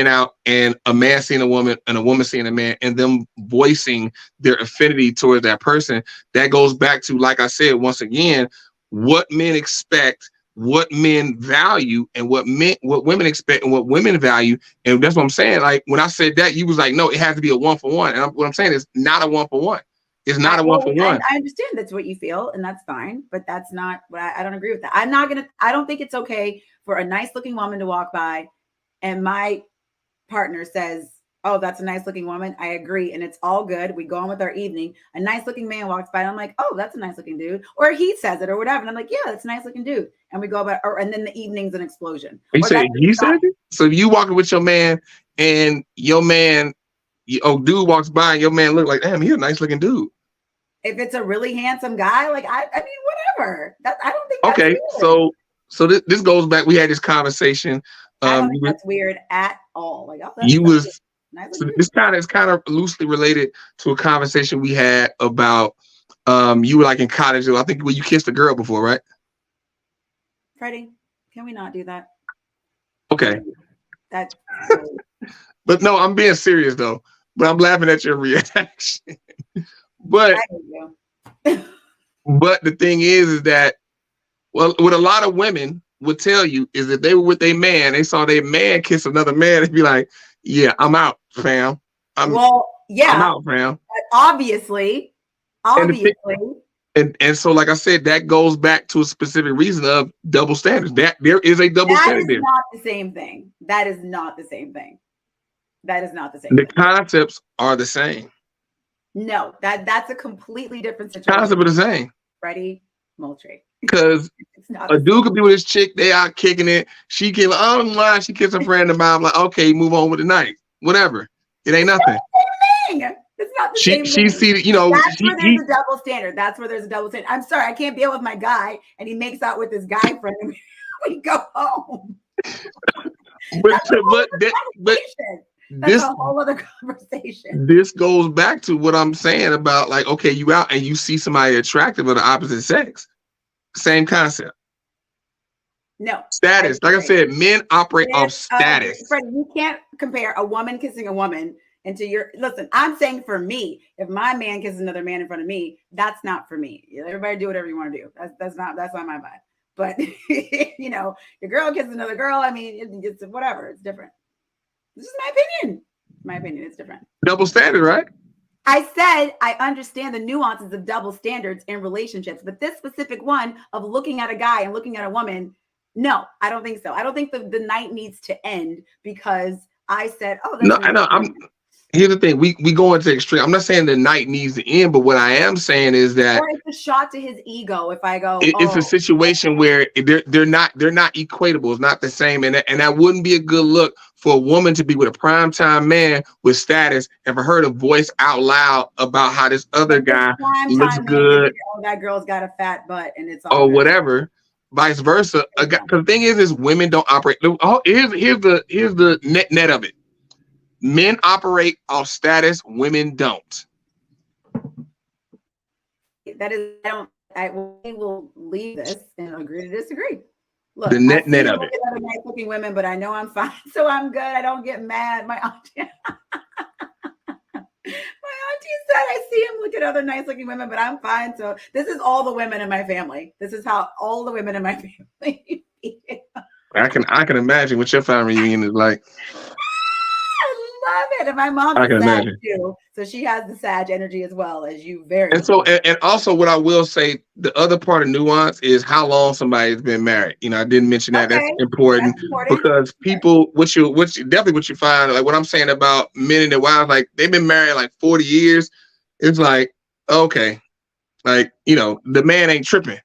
out and a man seeing a woman and a woman seeing a man and them voicing their affinity towards that person. That goes back to, like I said, once again, what men expect, what men value, and what women expect and what women value. And that's what I'm saying. Like when I said that, you was like, no, it has to be a 1-for-1. And what I'm saying is not a 1-for-1. It's not a 1-for-1. I understand that's what you feel, and that's fine, but that's not what I don't agree with that. I don't think it's okay for a nice looking woman to walk by and my partner says, oh, that's a nice looking woman. I agree. And it's all good. We go on with our evening. A nice looking man walks by and I'm like, oh, that's a nice looking dude. Or he says it or whatever. And I'm like, yeah, that's a nice looking dude. And we go about, and then the evening's an explosion. He said it? So if you walking with your man and your man, dude walks by and your man look like, damn, he's a nice looking dude. If it's a really handsome guy, like I mean, whatever. I don't think that's okay. Weird. So this goes back. We had this conversation. I don't think that's weird at all. Like so this is kind of loosely related to a conversation we had about you were like in college. I think when you kissed a girl before, right? Freddie, can we not do that? Okay. That's but no, I'm being serious though. But I'm laughing at your reaction. But the thing is that, well, what a lot of women would tell you is that they were with a man, they saw their man kiss another man, they'd be like, yeah, I'm out, fam. I'm out, fam. Obviously. And so, like I said, that goes back to a specific reason of double standards. That there is a double standard there. That is not the same thing. That is not the same thing. That is not the same The thing. concepts are the same. No, that's a completely different situation. Concepts are the same. Freddie Moultrie. Because a dude could be with his chick, they out kicking it. She can, I don't know why she kissed her friend about. I'm like, okay, move on with the night. Whatever. It ain't nothing. It's not the same She thing. see, you know, That's where there's a double standard. That's where there's a double standard. I'm sorry, I can't be out with my guy, and he makes out with his guy friend, and we go home. But that's a whole other conversation. This goes back to what I'm saying about, like, okay, you out and you see somebody attractive of the opposite sex. Same concept. No. Status. Like I said, men operate off status. Freddie, you can't compare a woman kissing a woman into your, listen, I'm saying for me, if my man kisses another man in front of me, that's not for me. Everybody do whatever you want to do. That's not my vibe. But you know, your girl kisses another girl, I mean, it's whatever, it's different. This is my opinion. My opinion, it's different. Double standard, right? I said I understand the nuances of double standards in relationships, but this specific one of looking at a guy and looking at a woman, no, I don't think so. I don't think the night needs to end because I said, oh, no, I know. Here's the thing. We go into extreme. I'm not saying the night needs to end, but what I am saying is that, or it's a shot to his ego. If I go, it's a situation where they're not equatable. It's not the same, and that wouldn't be a good look for a woman to be with a primetime man with status, and for her to voice out loud about how this other guy looks good. Oh, that girl's got a fat butt, and it's all or whatever. Vice versa. Because the thing is women don't operate. Oh, here's the net of it. Men operate off status, women don't. That is, we will leave this and agree to disagree. Look, the net of it. Other nice looking women, but I know I'm fine, so I'm good. I don't get mad. My auntie said I see him look at other nice looking women, but I'm fine. So this is all the women in my family. This is how all the women in my family feel. I can imagine what your family reunion is like. Love it. And my mom is Sag too, so she has the Sag energy as well as you. Very and so and also what I will say, the other part of nuance is how long somebody's been married. You know, I didn't mention that. Okay. That's important because people, what you find, like what I'm saying about men and their wives, like they've been married like 40 years. It's like, okay, like, you know, the man ain't tripping.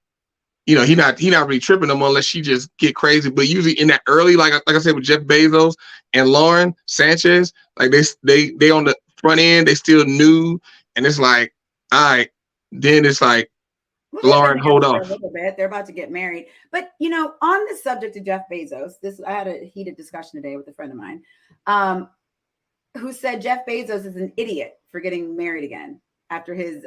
You know, he not really tripping no more unless she just get crazy. But usually in that early, like I said with Jeff Bezos and Lauren Sanchez, like they on the front end, they still new, and it's like, all right, then it's like, Lauren, hold on. A little bit. They're about to get married. But you know, on the subject of Jeff Bezos, I had a heated discussion today with a friend of mine, who said Jeff Bezos is an idiot for getting married again after his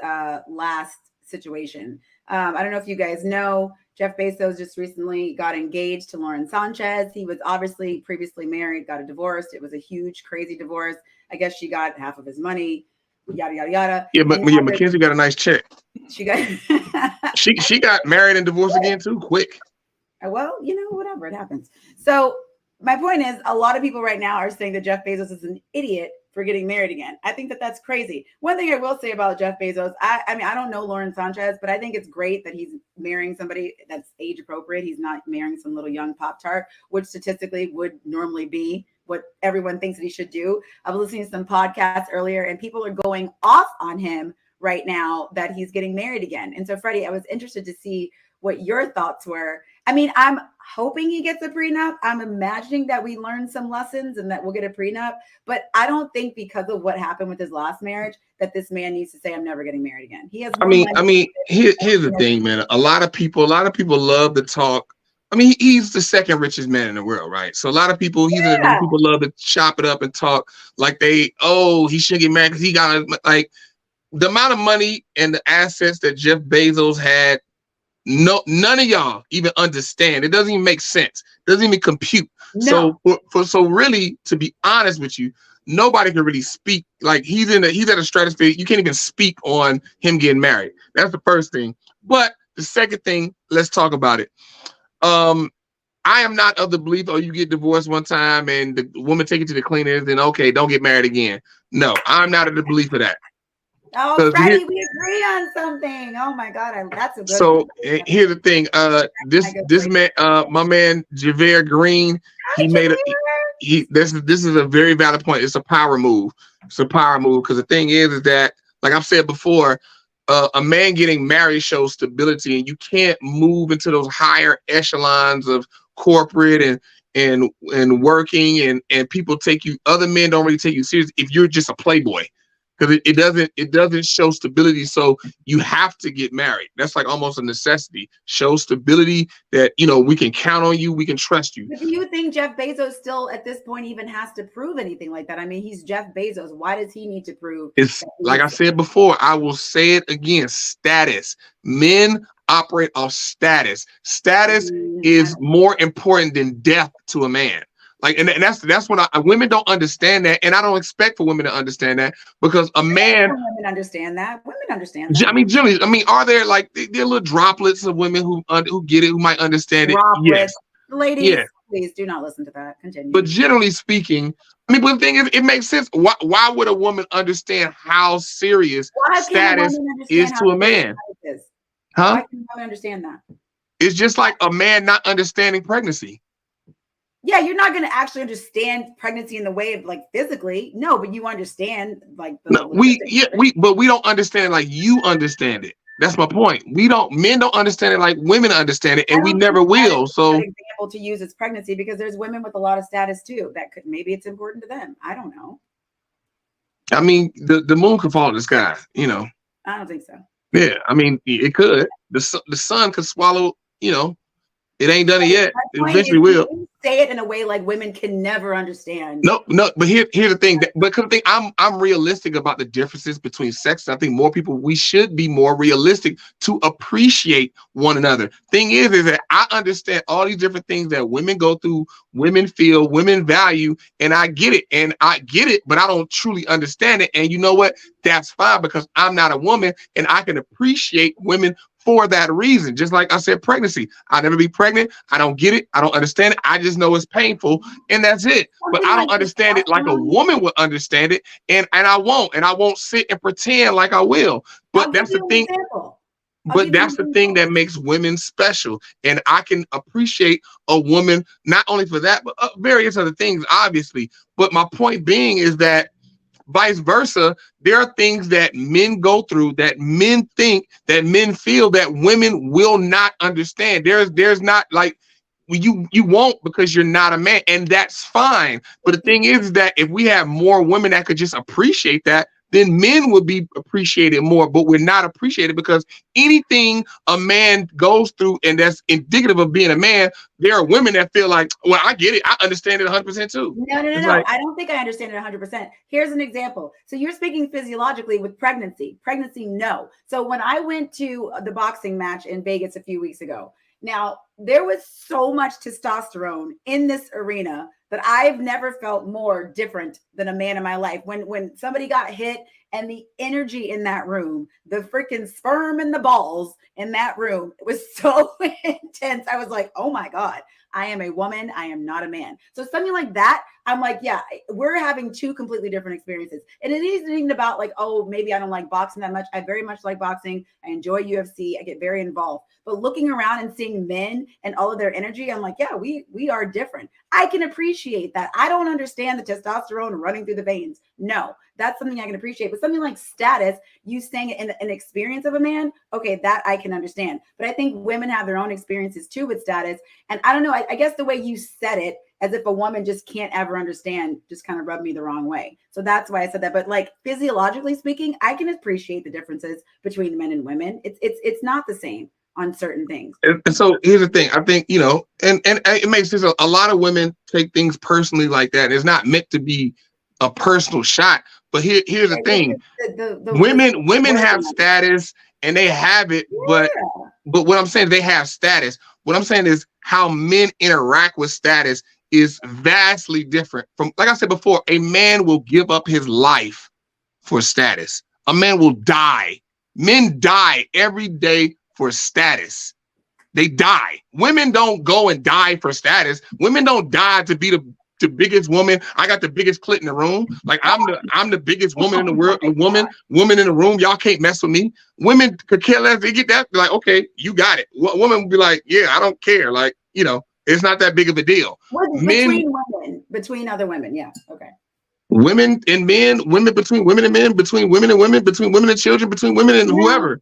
last situation. I don't know if you guys know, Jeff Bezos just recently got engaged to Lauren Sanchez. He was obviously previously married, got a divorce. It was a huge, crazy divorce. I guess she got half of his money, yada, yada, yada. Yeah, but Mackenzie got a nice check. She got she got married and divorced again too, quick. Well, you know, whatever, it happens. So my point is, a lot of people right now are saying that Jeff Bezos is an idiot for getting married again. I think that that's crazy. One thing I will say about Jeff Bezos, I mean, I don't know Lauren Sanchez, but I think it's great that he's marrying somebody that's age appropriate. He's not marrying some little young Pop-Tart, which statistically would normally be what everyone thinks that he should do. I was listening to some podcasts earlier and people are going off on him right now that he's getting married again. And so Freddie, I was interested to see what your thoughts were. I mean, I'm hoping he gets a prenup. I'm imagining that we learn some lessons and that we'll get a prenup. But I don't think because of what happened with his last marriage that this man needs to say, I'm never getting married again. He has. I mean, here's the thing, man. A lot of people love to talk. I mean, he's the second richest man in the world, right? So a lot of people, people love to chop it up and talk like he shouldn't get married because he got like the amount of money and the assets that Jeff Bezos had. No, none of y'all even understand. It doesn't even make sense. It doesn't even compute. No. So really, to be honest with you, nobody can really speak. Like he's at a stratosphere. You can't even speak on him getting married. That's the first thing. But the second thing, let's talk about it. I am not of the belief, you get divorced one time and the woman take it to the cleaners, then okay, don't get married again. No, I'm not of the belief of that. Oh, 'Cause Freddie, we agree on something. Oh my God, that's a good So one. here's the thing. This man, my man Javere Green, Hi, he made a Jameer. this is a very valid point. It's a power move. It's a power move because the thing is that, like I've said before, a man getting married shows stability, and you can't move into those higher echelons of corporate and working and people take you. Other men don't really take you serious if you're just a playboy, because it doesn't show stability. So you have to get married. That's like almost a necessity. Show stability that we can count on you, we can trust you. But do you think Jeff Bezos still at this point even has to prove anything like that? I mean, he's Jeff Bezos. Why does he need to prove? It's like I said before, I will say it again, status. Men operate off status. Status is more important than death to a man. Like, and that's what women don't understand that, and I don't expect for women to understand that, because a man. Women understand that. Women understand that. I mean, generally, are there like there are little droplets of women who get it, who might understand it? Yes, ladies, please do not listen to that. Continue. But generally speaking, I mean, but the thing is, it makes sense. Why would a woman understand how serious status is to a man? Huh? Why can women understand that? It's just like a man not understanding pregnancy. Yeah, you're not going to actually understand pregnancy in the way of like physically. No, but you understand like but we don't understand it like you understand it. That's my point. Men don't understand it like women understand it, and we never will. So an example to use is pregnancy, because there's women with a lot of status too that could, maybe it's important to them. I don't know. I mean, the moon could fall in the sky, I don't think so. Yeah, I mean, it could. The sun could swallow, it ain't done it yet. It eventually will. Say it in a way like women can never understand. No, but here's the thing. I'm realistic about the differences between sexes. I think we should be more realistic to appreciate one another. Thing is that I understand all these different things that women go through, women feel, women value, and I get it, but I don't truly understand it. And you know what? That's fine, because I'm not a woman, and I can appreciate women for that reason. Just like I said, pregnancy. I'll never be pregnant. I don't get it. I don't understand it. I just know it's painful, and that's it. But I don't understand it like a woman would understand it, and I won't sit and pretend like I will. But that's the thing. But that's the thing that makes women special, and I can appreciate a woman not only for that, but various other things, obviously. But my point being is that vice versa, there are things that men go through, that men think, that men feel, that women will not understand. There's not like you won't, because you're not a man, and that's fine. But the thing is that if we have more women that could just appreciate that, then men would be appreciated more. But we're not appreciated, because anything a man goes through and that's indicative of being a man, there are women that feel like, well, I get it. I understand it 100% too. No. I don't think I understand it 100%. Here's an example. So you're speaking physiologically with pregnancy. Pregnancy, no. So when I went to the boxing match in Vegas a few weeks ago, now there was so much testosterone in this arena that I've never felt more different than a man in my life. When somebody got hit, and the energy in that room, the freaking sperm and the balls in that room, it was so intense. I was like, oh my God, I am a woman. I am not a man. So something like that, I'm like, yeah, we're having two completely different experiences. And it isn't even about like, oh, maybe I don't like boxing that much. I very much like boxing. I enjoy UFC. I get very involved. But looking around and seeing men and all of their energy, I'm like, yeah, we are different. I can appreciate that. I don't understand the testosterone running through the veins. No, that's something I can appreciate. But something like status, you saying it in an experience of a man, okay, that I can understand. But I think women have their own experiences too with status. And I don't know, I guess the way you said it, as if a woman just can't ever understand, just kind of rubbed me the wrong way. So that's why I said that. But like physiologically speaking, I can appreciate the differences between men and women. It's not the same on certain things. And so here's the thing. I think, and it makes sense. A lot of women take things personally like that. It's not meant to be a personal shot. But here's the thing. Women have status, and they have it, yeah. But what I'm saying, they have status. What I'm saying is how men interact with status is vastly different from, like I said before, a man will give up his life for status. A man will die. Men die every day for status. They die. Women don't go and die for status. Women don't die to be the the biggest woman. I got the biggest clit in the room. Like I'm the biggest woman in the world. Woman in the room. Y'all can't mess with me. Women could care less. They get that. Like, okay, you got it. Woman would be like, yeah, I don't care. Like, you know, it's not that big of a deal. Between women, between other women. Yeah. Okay. Women and men, women between women and men, between women and women, between women and children, between women and whoever.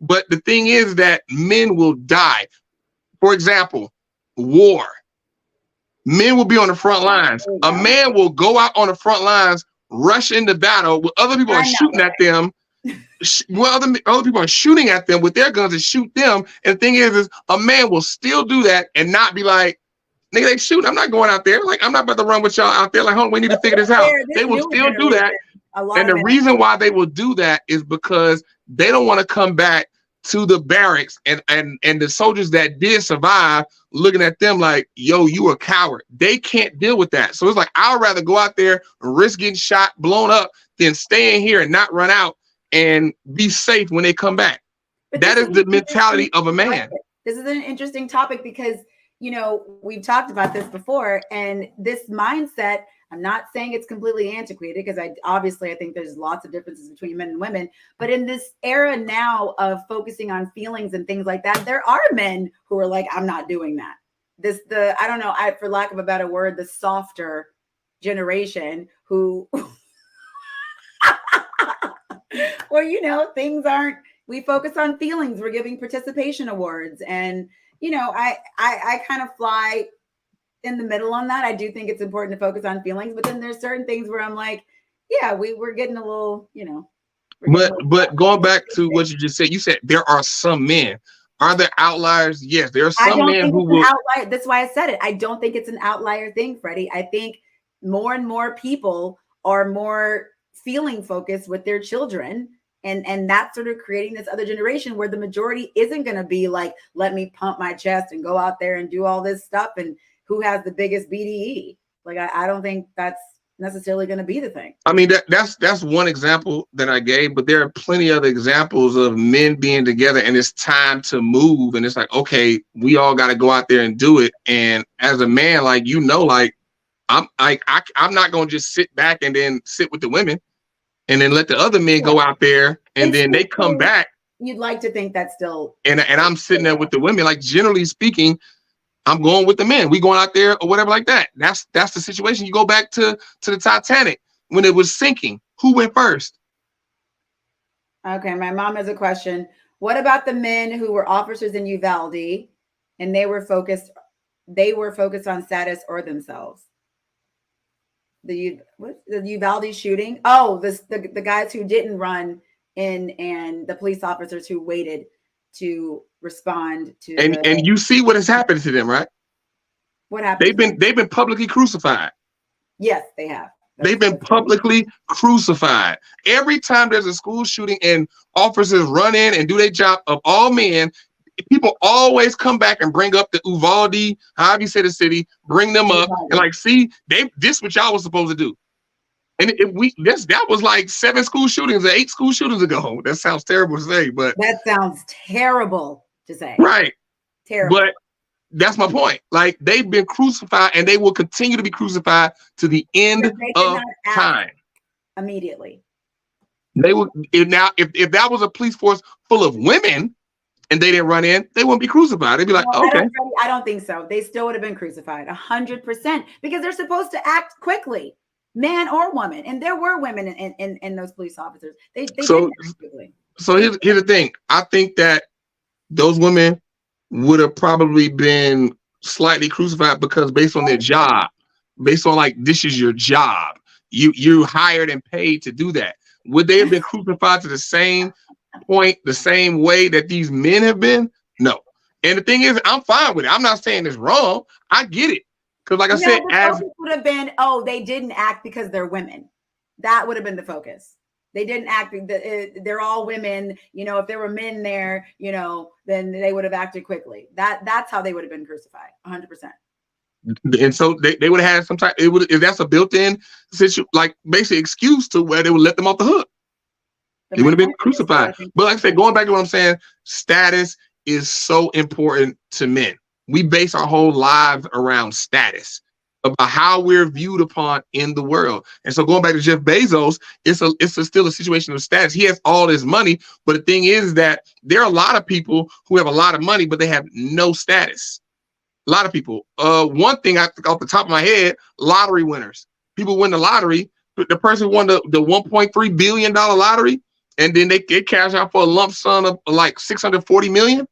But the thing is that men will die. For example, war. Men will be on the front lines. A man will go out on the front lines, rush into battle with other people are shooting at them. Well, other people are shooting at them with their guns and shoot them. And the thing is a man will still do that and not be like, nigga, they shooting. I'm not going out there. Like, I'm not about to run with y'all out there. Like, hold on, we need to figure this out. They will still do that. And the reason why they will do that is because they don't want to come back to the barracks and the soldiers that did survive looking at them like, yo, you a coward. They can't deal with that. So it's like, I'd rather go out there and risk getting shot, blown up, than stay in here and not run out and be safe when they come back. But that is the mentality of a man. This is an interesting topic because, you know, we've talked about this before, and this mindset, I'm not saying it's completely antiquated because I think there's lots of differences between men and women, but in this era now of focusing on feelings and things like that, there are men who are like, I'm not doing that. I don't know, for lack of a better word, the softer generation who, well, you know, we focus on feelings. We're giving participation awards, and you know, I kind of fly in the middle on that. I do think it's important to focus on feelings, but then there's certain things where I'm like, yeah, we're getting a little, you know. But going back to what you just said, you said there are some men. Are there outliers? Yes, there are some men who will. Outlier. That's why I said it. I don't think it's an outlier thing, Freddie. I think more and more people are more feeling focused with their children. And that's sort of creating this other generation where the majority isn't going to be like, let me pump my chest and go out there and do all this stuff and who has the biggest BDE. Like, I don't think that's necessarily going to be the thing. I mean, that's one example that I gave, but there are plenty other examples of men being together and it's time to move. And it's like, okay, we all got to go out there and do it. And as a man, like, you know, like I'm not going to just sit back and then sit with the women and then let the other men go out there and then they come back. You'd like to think that's still. And I'm sitting there with the women. Like, generally speaking, I'm going with the men. We going out there or whatever like that. That's the situation. You go back to the Titanic when it was sinking. Who went first? Okay, my mom has a question. What about the men who were officers in Uvalde and they were focused on status or themselves? The Uvalde shooting? Oh, the guys who didn't run in and the police officers who waited to respond to. And you see what has happened to them, right? What happened? They've been publicly crucified. Yes, they have. They've been publicly crucified. Every time there's a school shooting and officers run in and do their job of all men, people always come back and bring up the Uvalde, however you say the city, bring them up and like, see, this what y'all was supposed to do. And that was like 7 school shootings or 8 school shootings ago. That sounds terrible to say, but that sounds terrible to say. Right. Terrible. But that's my point. Like, they've been crucified and they will continue to be crucified to the end of time. Immediately. They will now if that was a police force full of women and they didn't run in, they wouldn't be crucified. They'd be like, okay. I don't think so. They still would have been crucified 100% because they're supposed to act quickly, man or woman. And there were women in those police officers. They didn't act quickly. So here's the thing. I think that those women would have probably been slightly crucified because based on their job, based on like, this is your job. You hired and paid to do that. Would they have been crucified to the same point, the same way that these men have been? No. And the thing is, I'm fine with it. I'm not saying it's wrong. I get it. Because like I said, the focus would have been, they didn't act because they're women. That would have been the focus. They didn't act. They're all women. You know, if there were men there, you know, then they would have acted quickly. That's how they would have been crucified, 100%. And so they would have had some type. If that's a built-in situation, like basically excuse to where they would let them off the hook. They would have been crucified. But like I said, going back to what I'm saying, status is so important to men. We base our whole lives around status. about how we're viewed upon in the world. And so going back to Jeff Bezos, it's still a situation of status. He has all this money, but the thing is that there are a lot of people who have a lot of money, but they have no status. A lot of people. One thing off the top of my head, lottery winners. People win the lottery. The person who won the $1.3 billion lottery, and then they cash out for a lump sum of like $640 million.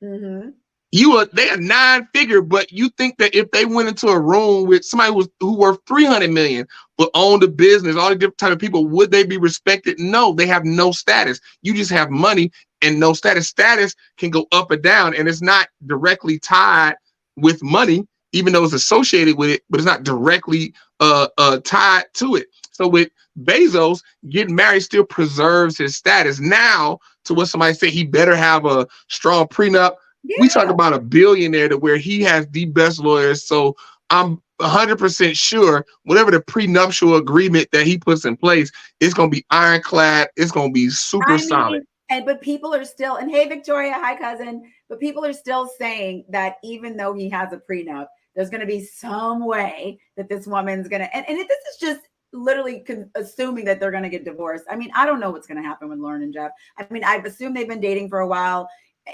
Mm-hmm. They are 9-figure, but you think that if they went into a room with somebody who worth $300 million, but owned a business, all the different type of people, would they be respected? No, they have no status. You just have money and no status. Status can go up or down, and it's not directly tied with money, even though it's associated with it, but it's not directly tied to it. So with Bezos, getting married still preserves his status. Now, to what somebody said, he better have a strong prenup. Yeah. We talk about a billionaire to where he has the best lawyers. So I'm 100% sure whatever the prenuptial agreement that he puts in place, it's going to be ironclad. It's going to be super solid. But people are still, and hey, Victoria, hi cousin. But people are still saying that even though he has a prenup, there's going to be some way that this woman's going to, and this is just literally assuming that they're going to get divorced. I mean, I don't know what's going to happen with Lauren and Jeff. I mean, I've assumed they've been dating for a while.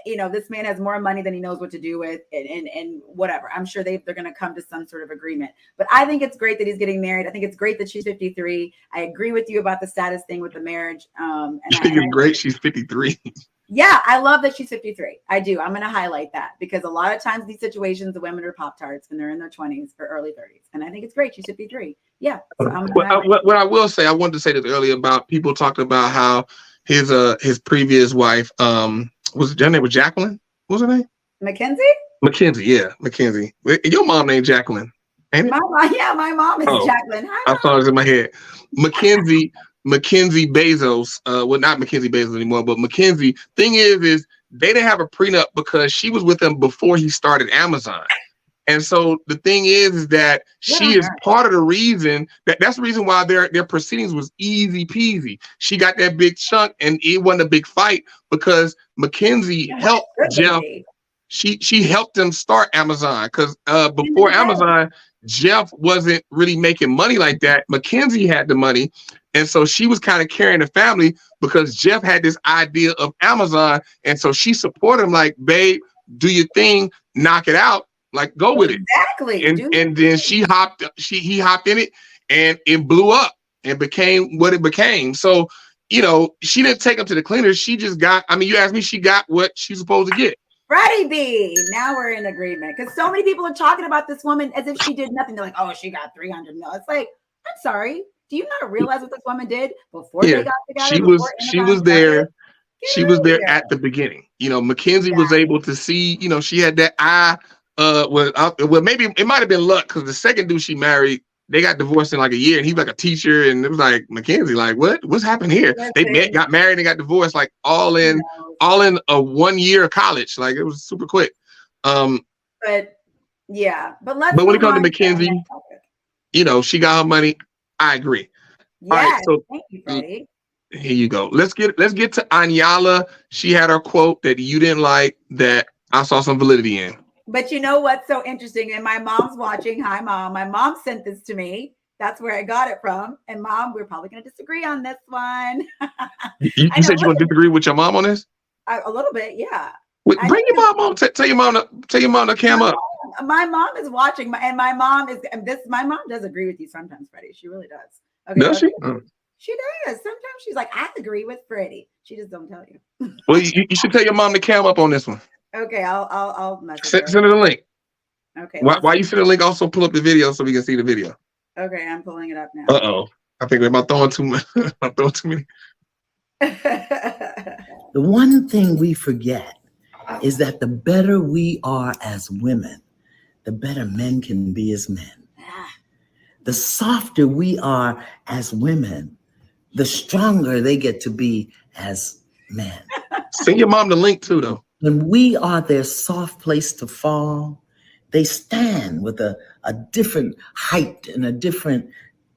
You know, this man has more money than he knows what to do with, and whatever. I'm sure they're going to come to some sort of agreement. But I think it's great that he's getting married. I think it's great that she's 53. I agree with you about the status thing with the marriage. And I think it's great she's 53. Yeah, I love that she's 53. I do. I'm going to highlight that because a lot of times these situations, the women are Pop-Tarts and they're in their 20s or early 30s. And I think it's great. She's 53. Yeah. So what I will say, I wanted to say this earlier about people talking about how his previous wife, was her name was Jacqueline? What was her name? Mackenzie? Mackenzie, yeah, Mackenzie. Your mom named Jacqueline, ain't it? My mom is Jacqueline. Hi, I thought it was in my head. Mackenzie Bezos, well, not Mackenzie Bezos anymore, but Mackenzie. Thing is they didn't have a prenup because she was with him before he started Amazon. And so the thing is that she is part of the reason that's the reason why their proceedings was easy peasy. She got that big chunk and it wasn't a big fight because Mackenzie helped Jeff. She helped him start Amazon because before Amazon, Jeff wasn't really making money like that. Mackenzie had the money. And so she was kind of carrying the family because Jeff had this idea of Amazon. And so she supported him like, babe, do your thing, knock it out. Like, go with it. Exactly. And then he hopped in it and it blew up and became what it became. So, you know, she didn't take him to the cleaners. She just got, I mean, you asked me, she got what she's supposed to get. Freddie B. Now we're in agreement. Because so many people are talking about this woman as if she did nothing. They're like, oh, she got 300 mil. It's like, I'm sorry. Do you not realize what this woman did before they got together? She was there. She was there at the beginning. You know, Mackenzie was able to see, you know, she had that eye. Well, maybe it might have been luck because the second dude she married, they got divorced in like a year, and he was like a teacher, and it was like Mackenzie, like what's happened here? They got married and got divorced like all in a 1 year of college, like it was super quick. But yeah, but when it comes to Mackenzie, you know, she got her money. I agree. Yeah, all right, so thank you, Freddie. Here you go. Let's get to Anyala. She had her quote that you didn't like that I saw some validity in. But you know what's so interesting? And my mom's watching. Hi, Mom. My mom sent this to me. That's where I got it from. And Mom, we're probably going to disagree on this one. You said you want to disagree with your mom on this? A little bit, yeah. Wait, bring your mom on. Tell your mom to cam up. My mom is watching. My mom does agree with you sometimes, Freddie. She really does. Okay, does she? She does. Sometimes she's like, I agree with Freddie. She just don't tell you. Well, you should tell your mom to cam up on this one. Okay, I'll message her. Send her the link. Okay. Why you send the link? Also pull up the video so we can see the video. Okay, I'm pulling it up now. I think I'm throwing too much. I'm throwing too many. The one thing we forget is that the better we are as women, the better men can be as men. The softer we are as women, the stronger they get to be as men. Send your mom the link too, though. When we are their soft place to fall, they stand with a different height and a different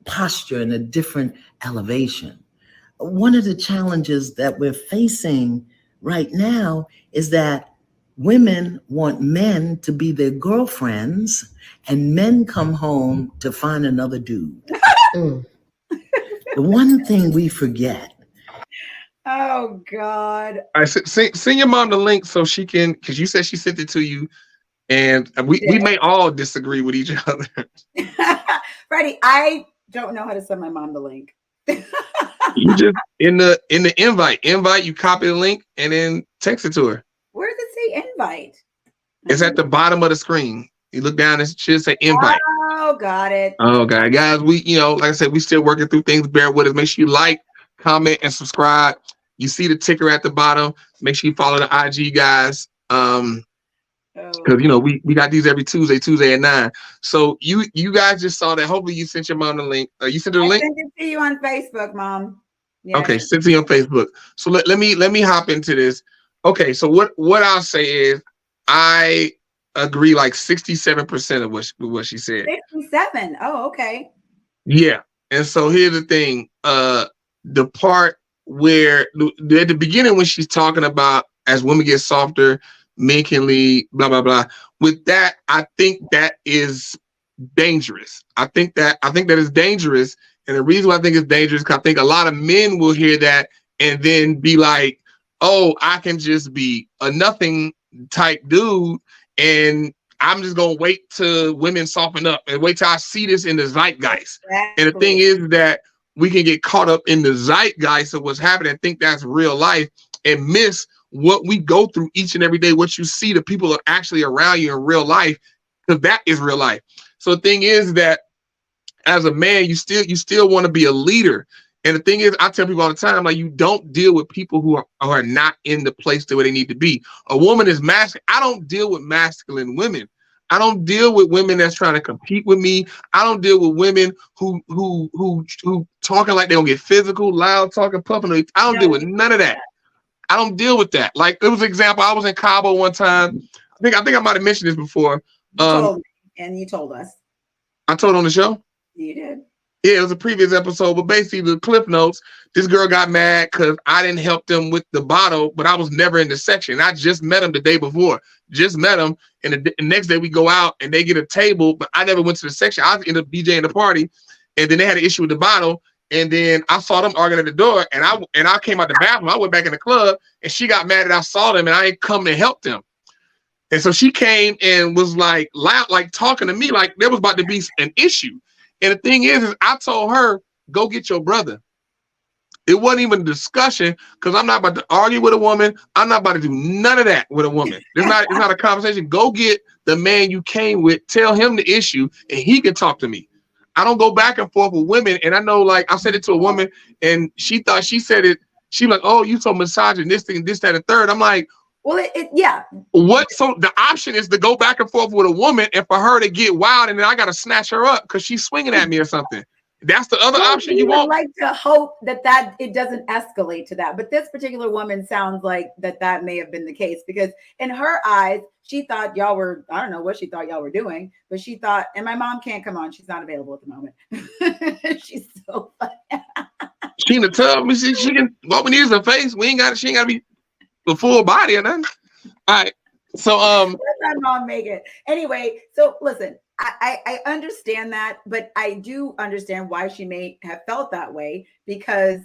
posture and a different elevation. One of the challenges that we're facing right now is that Women want men to be their girlfriends, and men come home to find another dude. The one thing we forget. Oh God. All right, send your mom the link so she can, because you said she sent it to you, and we may all disagree with each other. Freddie, I don't know how to send my mom the link. You just in the invite, you copy the link and then text it to her. Where does it say invite? It's at the bottom of the screen. You look down, it should say invite. Oh, got it. Okay, guys, we, like I said, we still working through things. Bear with us. Make sure you like, comment, and subscribe. You see the ticker at the bottom. Make sure you follow the IG guys. Because we got these every Tuesday at 9. So you guys just saw that. Hopefully you sent your mom the link. You sent her the link? I sent it to you on Facebook, Mom. Yeah. Okay, sent to you on Facebook. So let me hop into this. Okay, so what I'll say is I agree like 67% of what she said. 67. Oh, okay. Yeah. And so here's the thing. The part where at the beginning when she's talking about as women get softer, men can lead, blah, blah, blah. With that, I think that is dangerous. I think that is dangerous. And the reason why I think it's dangerous, because I think a lot of men will hear that and then be like, oh, I can just be a nothing type dude, and I'm just gonna wait till women soften up and wait till I see this in the zeitgeist. Exactly. And the thing is that we can get caught up in the zeitgeist of what's happening and think that's real life and miss what we go through each and every day, what you see, the people are actually around you in real life, because that is real life. So the thing is that as a man, you still want to be a leader. And the thing is, I tell people all the time, like, you don't deal with people who are not in the place where they need to be. A woman is masculine. I don't deal with masculine women. I don't deal with women that's trying to compete with me. I don't deal with women who talking like they don't get physical, loud talking, puffing. I don't deal with none of that. I don't deal with that. Like, it was an example. I was in Cabo one time. I think I might have mentioned this before. You told me, and you told us. I told on the show? You did. Yeah, it was a previous episode, but basically the cliff notes, this girl got mad because I didn't help them with the bottle, but I was never in the section. I just met him the day before. Just met him, and the next day we go out and they get a table, but I never went to the section. I ended up DJing the party, and then they had an issue with the bottle, and then I saw them arguing at the door, and I came out the bathroom. I went back in the club, and she got mad that I saw them, and I ain't come to help them. And so she came and was like loud, like talking to me like there was about to be an issue. And the thing is I told her, go get your brother. It wasn't even a discussion, because I'm not about to argue with a woman. I'm not about to do none of that with a woman. It's not a conversation. Go get the man you came with, tell him the issue, and he can talk to me. I don't go back and forth with women. And I know, like, I said it to a woman, and she thought she said it. She like, oh, you so misogynistic, this, that, and third. I'm like, well, yeah. What? So the option is to go back and forth with a woman and for her to get wild, and then I got to snatch her up because she's swinging at me or something. That's the other option. You want? Like to hope that it doesn't escalate to that. But this particular woman sounds like that may have been the case, because in her eyes, she thought y'all were, I don't know what she thought y'all were doing, but she thought, and my mom can't come on. She's not available at the moment. She's so funny. She in the tub. She can walk me in her face. She ain't got to be the full body or nothing. All right. So let my mom make it. Anyway, so listen, I understand that, but I do understand why she may have felt that way, because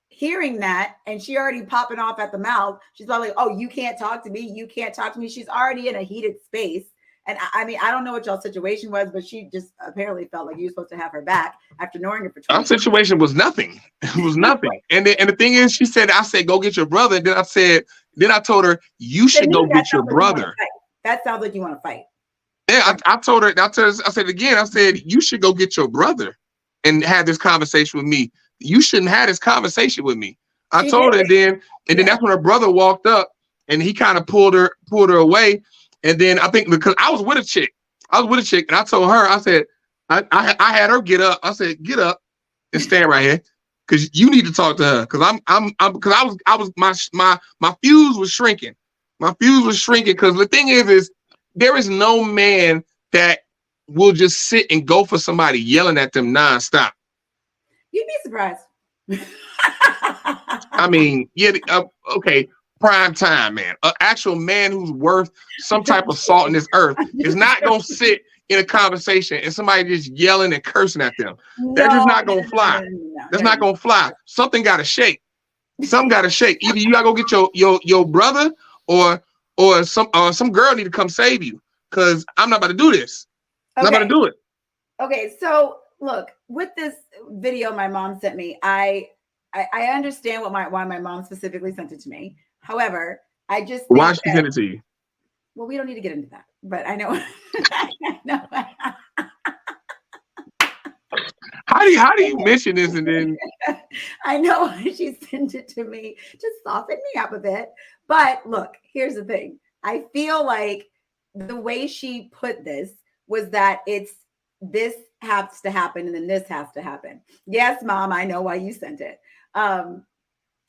hearing that, and she already popping off at the mouth, she's probably like, oh, you can't talk to me. You can't talk to me. She's already in a heated space. And I mean, I don't know what y'all's situation was, but she just apparently felt like you were supposed to have her back after knowing her for 20 Our situation was nothing. It was nothing. And the thing is, I said, go get your brother. And then I told her, you should go get your brother. That sounds like you want to fight. Yeah, I told her, I said again, I said, you should go get your brother and have this conversation with me. You shouldn't have this conversation with me. I told her, and then that's when her brother walked up and he kind of pulled her away. And then I think because I was with a chick, and I told her, I said, I had her get up. I said, get up and stand right here, because you need to talk to her. Because my fuse was shrinking. My fuse was shrinking, because the thing is there is no man that will just sit and go for somebody yelling at them nonstop. You'd be surprised. I mean, yeah, okay. prime time man, an actual man who's worth some type of salt in this earth is not gonna sit in a conversation and somebody just yelling and cursing at them. That's just not gonna fly. That's not gonna fly. Something gotta shake. Something gotta shake. Either you gotta go get your brother or some girl need to come save you, because I'm not about to do this. I'm not about to do it. Okay, so look, with this video my mom sent me, I understand why my mom specifically sent it to me. However, I just think why she sent it to you? Well, we don't need to get into that, but I know. I know. How do you mention this and then? I know she sent it to me to soften me up a bit. But look, here's the thing. I feel like the way she put this was that this has to happen and then this has to happen. Yes, Mom, I know why you sent it.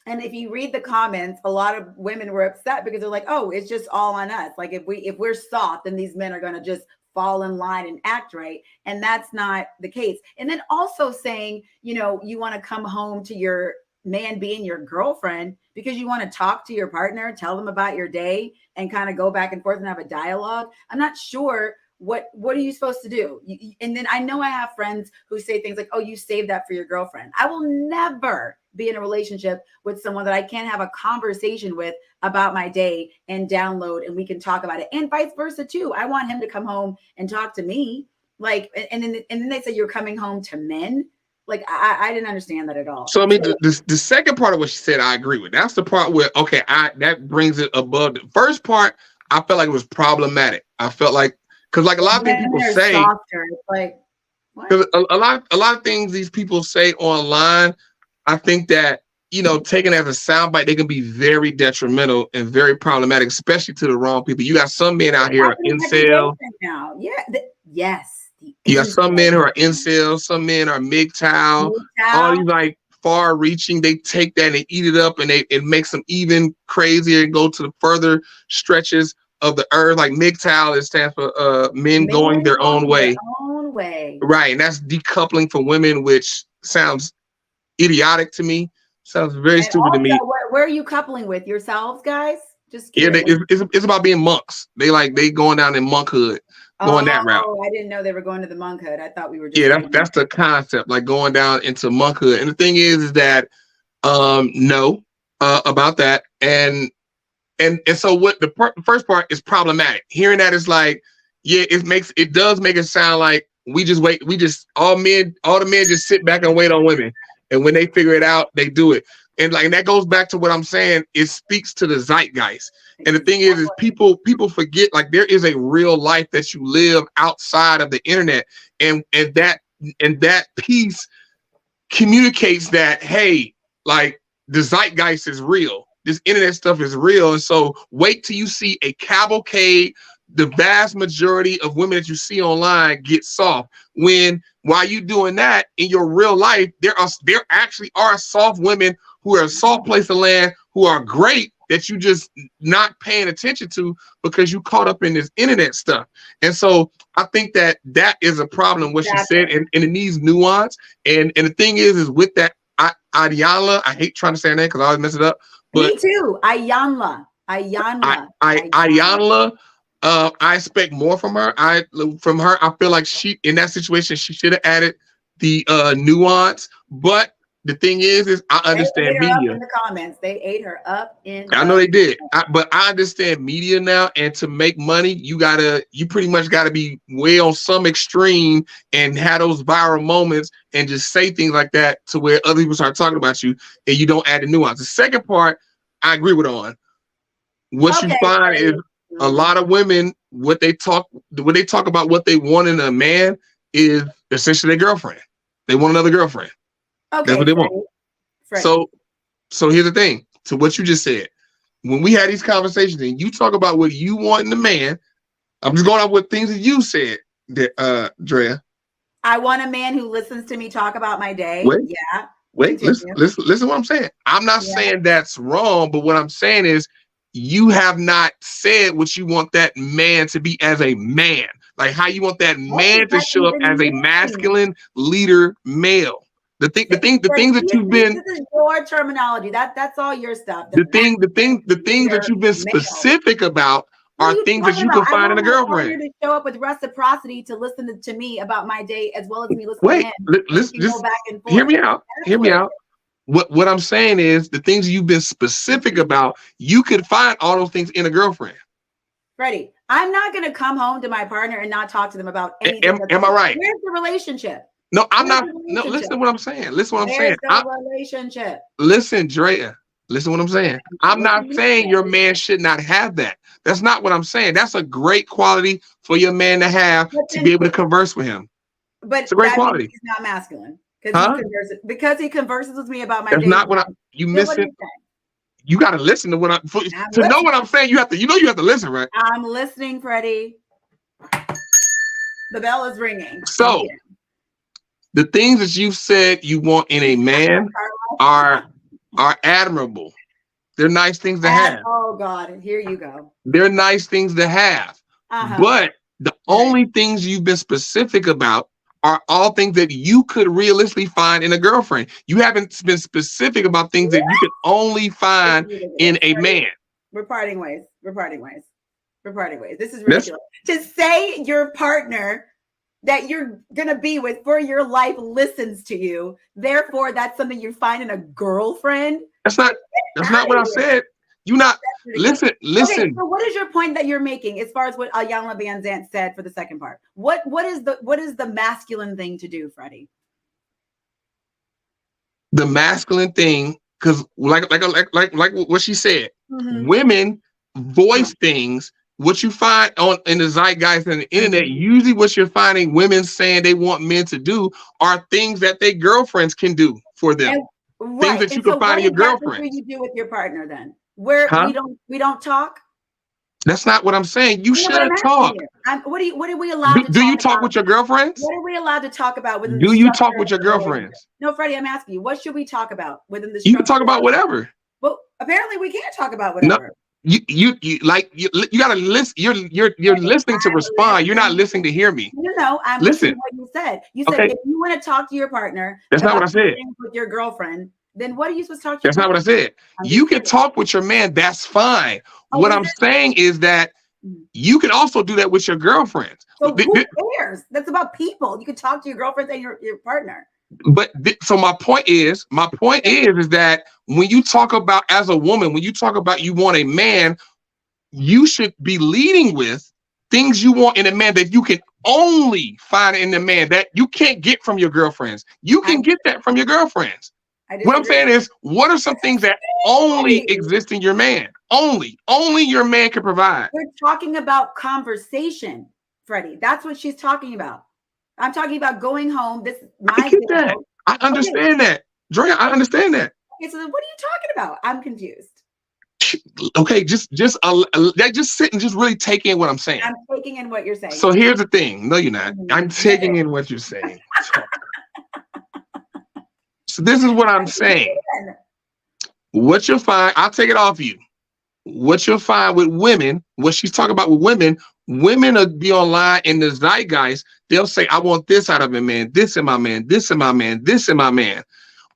And if you read the comments, a lot of women were upset because they're like, oh, it's just all on us. Like if we're soft, then these men are going to just fall in line and act right. And that's not the case. And then also saying, you want to come home to your man being your girlfriend because you want to talk to your partner, tell them about your day and kind of go back and forth and have a dialogue. I'm not sure what are you supposed to do? And then I know I have friends who say things like, oh, you save that for your girlfriend. I will never be in a relationship with someone that I can't have a conversation with about my day and download and we can talk about it, and vice versa too. I want him to come home and talk to me. Like, and then they say you're coming home to men. Like, I didn't understand that at all. So I mean, the second part of what she said, I agree with. That's the part where, okay, that brings it above. The first part, I felt like it was problematic. I felt like, because like a lot of things people say, softer. It's like, because a lot of things these people say online, I think that, taken as a soundbite, they can be very detrimental and very problematic, especially to the wrong people. You got some men out here are incel. Now. Yeah. Yes. You got some men who are incels. Some men are MGTOW. All these like far-reaching. They take that and they eat it up, and it makes them even crazier and go to the further stretches of the earth. Like MGTOW, it stands for men going their own way. Right, and that's decoupling from women, which sounds idiotic to me. Sounds very stupid to me. Where are you coupling with yourselves, guys? Just curious. Yeah, it's about being monks. They going down in monkhood, going that route. Oh, I didn't know they were going to the monkhood. I thought we were just that's the concept, like going down into monkhood. And the thing is that no about that, and so what the first part is problematic. Hearing that is like, yeah, it does make it sound like we just wait. All the men just sit back and wait on women. And when they figure it out, they do it. And like, that goes back to what I'm saying. It speaks to the zeitgeist. And the thing is people forget, like, there is a real life that you live outside of the internet. And that piece communicates that, hey, like, the zeitgeist is real. This internet stuff is real. And so wait till you see a cavalcade. The vast majority of women that you see online get soft. While you doing that in your real life, there actually are soft women who are a soft place to land, who are great, that you just not paying attention to because you caught up in this internet stuff. And so I think that is a problem, what she said, and it needs nuance. And the thing is with that Iyanla, I hate trying to say her name because I always mess it up. But me too. Iyanla. Iyanla. I expect more from her. I feel like she, in that situation, she should have added the nuance. But the thing is I understand media. In the comments, they ate her up in. I know they did, but I understand media now. And to make money, you pretty much gotta be way on some extreme and have those viral moments and just say things like that to where other people start talking about you, and you don't add the nuance. The second part, I agree with on. What you find is a lot of women, when they talk about what they want in a man is essentially their girlfriend. They want another girlfriend. Okay, that's what they want. Right. So here's the thing. To what you just said, when we had these conversations and you talk about what you want in a man, I'm just going off with things that you said, Drea. I want a man who listens to me talk about my day. Wait, listen to what I'm saying. I'm not saying that's wrong, but what I'm saying is you have not said what you want that man to be as a man. Like how you want that man to show up as a masculine leader male. The things that you've been. This is your terminology. That's all your stuff. The things that you've been specific about are things that you can find in a girlfriend. To show up with reciprocity, to listen to me about my day as well as me listening. Wait, let's just hear me out. Hear me out. What I'm saying is the things you've been specific about, you could find all those things in a girlfriend. Freddie, I'm not going to come home to my partner and not talk to them about anything. Am I right? Where's the relationship? No, I'm not. No, listen to what I'm saying. Listen to what I'm saying. There's no relationship. Listen, Drea. Listen to what I'm saying. I'm not saying your man should not have that. That's not what I'm saying. That's a great quality for your man to have, to be able to converse with him. But it's a great quality. He's not masculine because he converses with me about my. That's not what you missing. You got to listen to what I'm to know what I'm saying. You have to. You have to listen, right? I'm listening, Freddie. The bell is ringing. So, the things that you've said you want in a man are admirable. They're nice things to have. Oh God, here you go. They're nice things to have. But the only things you've been specific about are all things that you could realistically find in a girlfriend. You haven't been specific about things that you could only find in a man. We're parting ways. We're parting ways. We're parting ways. This is ridiculous. To say your partner that you're going to be with for your life listens to you, therefore that's something you find in a girlfriend. That's not what I said. You not listen. Okay, so what is your point that you're making as far as what Iyanla Vanzant said for the second part? What is the masculine thing to do, Freddie? The masculine thing, because like what she said, women voice things. What you find in the zeitgeist and the internet, usually what you're finding women saying they want men to do are things that their girlfriends can do for them. Things that you can find in your girlfriend. What do you do with your partner then? Where we don't talk? That's not what I'm saying. You shouldn't talk. What are we allowed to talk? Do you talk with your girlfriends? What are we allowed to talk about within Do you talk with your girlfriends? No, Freddie, I'm asking you, what should we talk about within the You can talk about whatever. Well, apparently we can't talk about whatever. No. You gotta listen. You're listening to respond. You're not listening to hear me. I'm listening to what you said. You said if you want to talk to your partner, that's not what I said. With your girlfriend, then what are you supposed to talk That's to? not what I said. You can talk with your man. That's fine. What I'm saying is that you can also do that with your girlfriends. So who cares? That's about people. You can talk to your girlfriend and your partner. But so my point is that when you talk about, as a woman, when you talk about you want a man, you should be leading with things you want in a man that you can only find in a man that you can't get from your girlfriends. You can get that from your girlfriends. What I'm saying is, what are some things that only exist in your man? Only your man can provide. We're talking about conversation, Freddie. That's what she's talking about. I'm talking about going home. This is my I get that. I understand that. Drea, I understand that. Okay, so then what are you talking about? I'm confused. Okay, just sit and just really take in what I'm saying. I'm taking in what you're saying. So here's the thing. No, you're not. I'm taking in what you're saying. So this is what I'm saying. What you'll find, I'll take it off you. What you'll find with women, what she's talking about with women will be online in the zeitgeist. They'll say, I want this out of a man, this in my man, this in my man, this in my man.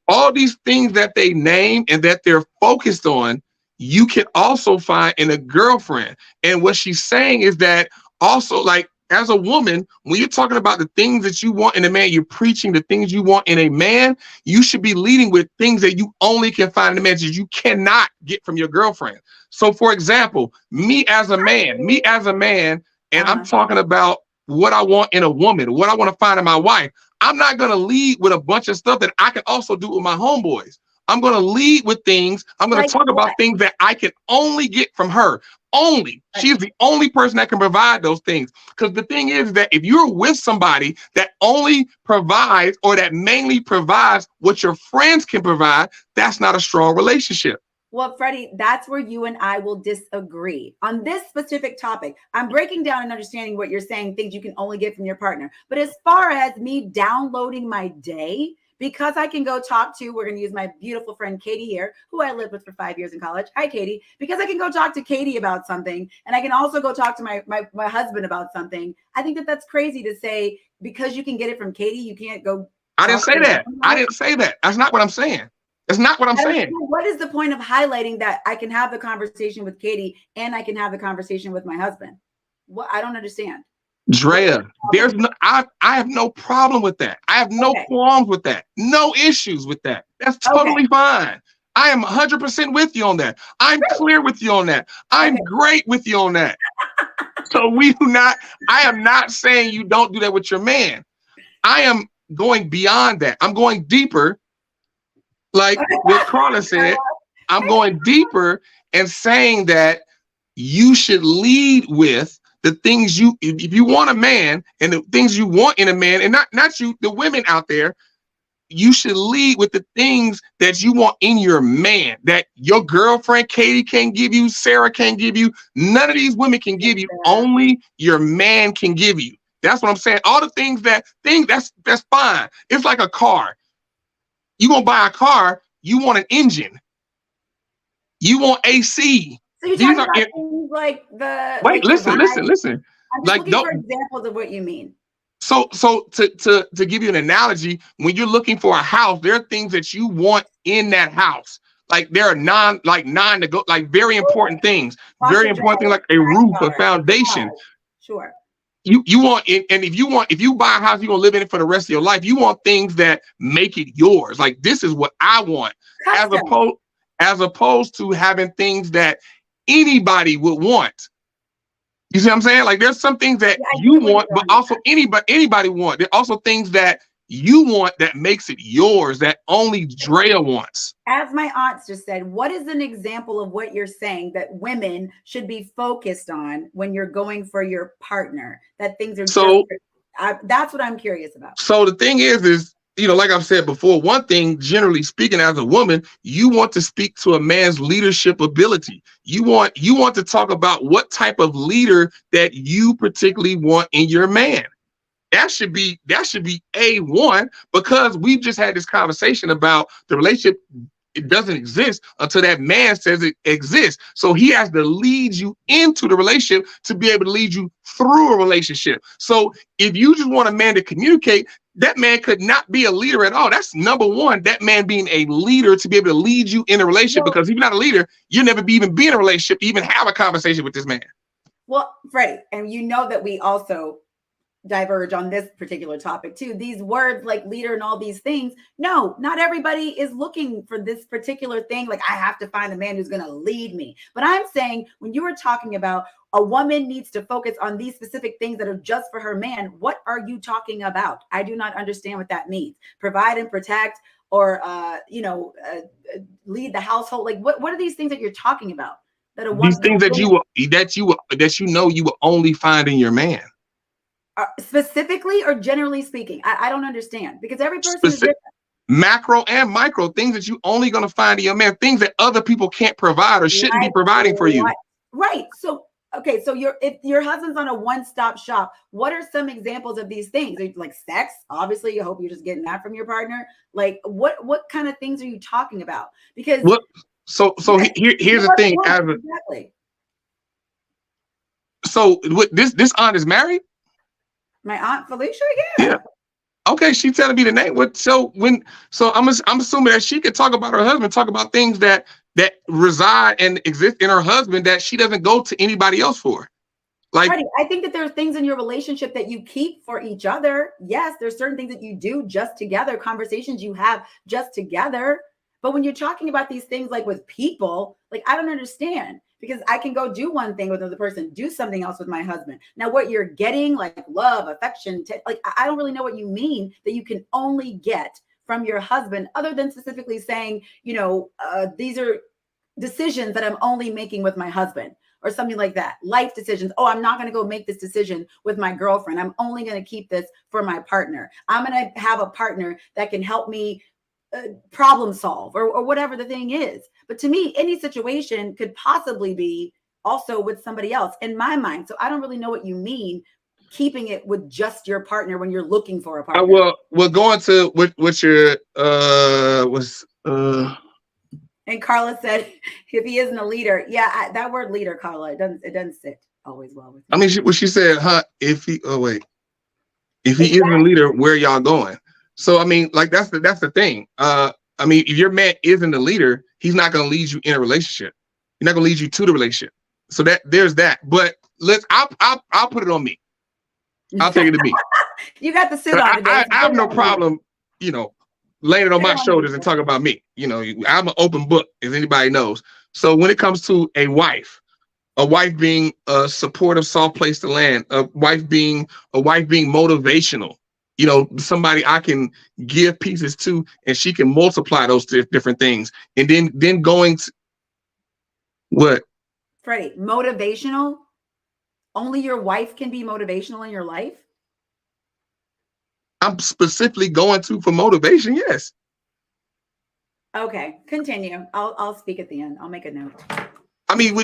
All these things that they name and that they're focused on, you can also find in a girlfriend. And what she's saying is that also, like, as a woman, when you're talking about the things that you want in a man, you're preaching the things you want in a man, you should be leading with things that you only can find in a man that you cannot get from your girlfriend. So, for example, me as a man, and I'm talking about what I want in a woman, what I want to find in my wife. I'm not going to lead with a bunch of stuff that I can also do with my homeboys. I'm going to lead with things. I'm going to talk about things that I can only get from her. Only. She's the only person that can provide those things. Because the thing is that if you're with somebody that only provides or that mainly provides what your friends can provide, that's not a strong relationship. Well, Freddie, that's where you and I will disagree on this specific topic. I'm breaking down and understanding what you're saying, things you can only get from your partner. But as far as me downloading my day, because I can go talk to, we're going to use my beautiful friend Katie here, who I lived with for 5 years in college. Hi, Katie. Because I can go talk to Katie about something, and I can also go talk to my husband about something. I think that that's crazy to say, because you can get it from Katie, you can't go. I didn't say that. I didn't say that. That's not what I'm saying. That's not what I'm saying. What is the point of highlighting that I can have the conversation with Katie and I can have the conversation with my husband? What? I don't understand. Drea, there's no, I have no problem with that. I have no qualms with that. No issues with that. That's totally fine. I am 100% with you on that. I'm clear with you on that. I'm great with you on that. So we do not, I am not saying you don't do that with your man. I am going beyond that. I'm going deeper. Like what Carla said, I'm going deeper and saying that you should lead with the things you, if you want a man and the things you want in a man, and not you, the women out there, you should lead with the things that you want in your man, that your girlfriend Katie can't give you, Sarah can't give you, none of these women can give you, only your man can give you. That's what I'm saying. All the things that's fine. It's like a car. You gonna buy a car, you want an engine. You want AC. So you're talking about things like the wait, listen. I'm just like looking for examples of what you mean. So to give you an analogy, when you're looking for a house, there are things that you want in that house. Like there are very important things. Very important things like a roof, a foundation. Sure. You want it, and if you buy a house, you're gonna live in it for the rest of your life. You want things that make it yours. Like this is what I want, as opposed to having things that anybody would want. You see what I'm saying? Like there's some things that you want, but also anybody want. There are also things that you want that makes it yours, that only Drea wants. As my aunt just said, what is an example of what you're saying that women should be focused on when you're going for your partner? That things are that's what I'm curious about. So the thing is, you know, like I've said before, one thing, generally speaking, as a woman, you want to speak to a man's leadership ability. You want to talk about what type of leader that you particularly want in your man. That should be A1, because we've just had this conversation about the relationship. It doesn't exist until that man says it exists. So he has to lead you into the relationship to be able to lead you through a relationship. So if you just want a man to communicate, that man could not be a leader at all. That's number one, that man being a leader to be able to lead you in a relationship, because if you're not a leader, you'll never even be in a relationship to even have a conversation with this man. Well, Freddie, and you know that we also diverge on this particular topic too. These words like leader and all these things. No, not everybody is looking for this particular thing. Like I have to find a man who's going to lead me. But I'm saying when you were talking about a woman needs to focus on these specific things that are just for her man, what are you talking about? I do not understand what that means. Provide and protect, or lead the household. Like what are these things that you're talking about? That a woman, these things that you know you will only find in your man. Specifically or generally speaking? I don't understand, because every person is different. Macro and micro, things that you only going to find in your man, things that other people can't provide or shouldn't be providing for you. Right. So, okay. So if your husband's on a one-stop shop, what are some examples of these things? Like sex, obviously, you hope you're just getting that from your partner. Like what kind of things are you talking about? Because here's the thing. Exactly. So this aunt is married? My aunt Felicia, yeah. Okay, she's telling me the name. I'm assuming that she could talk about her husband, talk about things that reside and exist in her husband that she doesn't go to anybody else for. Like, Freddie, I think that there are things in your relationship that you keep for each other. Yes, there's certain things that you do just together, conversations you have just together. But when you're talking about these things like with people, like I don't understand. Because I can go do one thing with another person, do something else with my husband. Now, what you're getting, like love, affection, I don't really know what you mean that you can only get from your husband, other than specifically saying, these are decisions that I'm only making with my husband, or something like that. Life decisions. Oh, I'm not going to go make this decision with my girlfriend. I'm only going to keep this for my partner. I'm going to have a partner that can help me problem solve or whatever the thing is. But to me, any situation could possibly be also with somebody else in my mind. So I don't really know what you mean keeping it with just your partner when you're looking for a partner. We're going to what your and Carla said if he isn't a leader. Yeah, that word leader, Carla, it doesn't sit always well with me. I mean, she said, if he isn't a leader, where y'all going? So I mean, like that's the thing. I mean, if your man isn't a leader, he's not going to lead you in a relationship. He's not going to lead you to the relationship. So there's that. But I'll put it on me. I'll take it to me. You got the suit on today. I have no problem, laying it on my shoulders and talking about me. I'm an open book, as anybody knows. So when it comes to a wife being a supportive, soft place to land, a wife being motivational, somebody I can give pieces to, and she can multiply those different things, and then going to what? Freddie, motivational. Only your wife can be motivational in your life. I'm specifically going to for motivation. Yes. Okay, continue. I'll speak at the end. I'll make a note. I mean,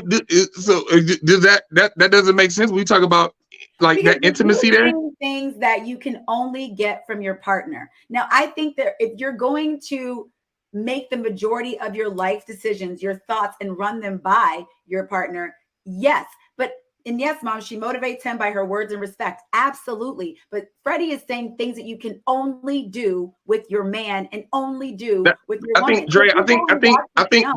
so does that doesn't make sense when we talk about like because that intimacy there? Things that you can only get from your partner. Now, I think that if you're going to make the majority of your life decisions, your thoughts, and run them by your partner, yes. And yes, Mom, she motivates him by her words and respect. Absolutely. But Freddie is saying things that you can only do with your man and only do with your woman. I think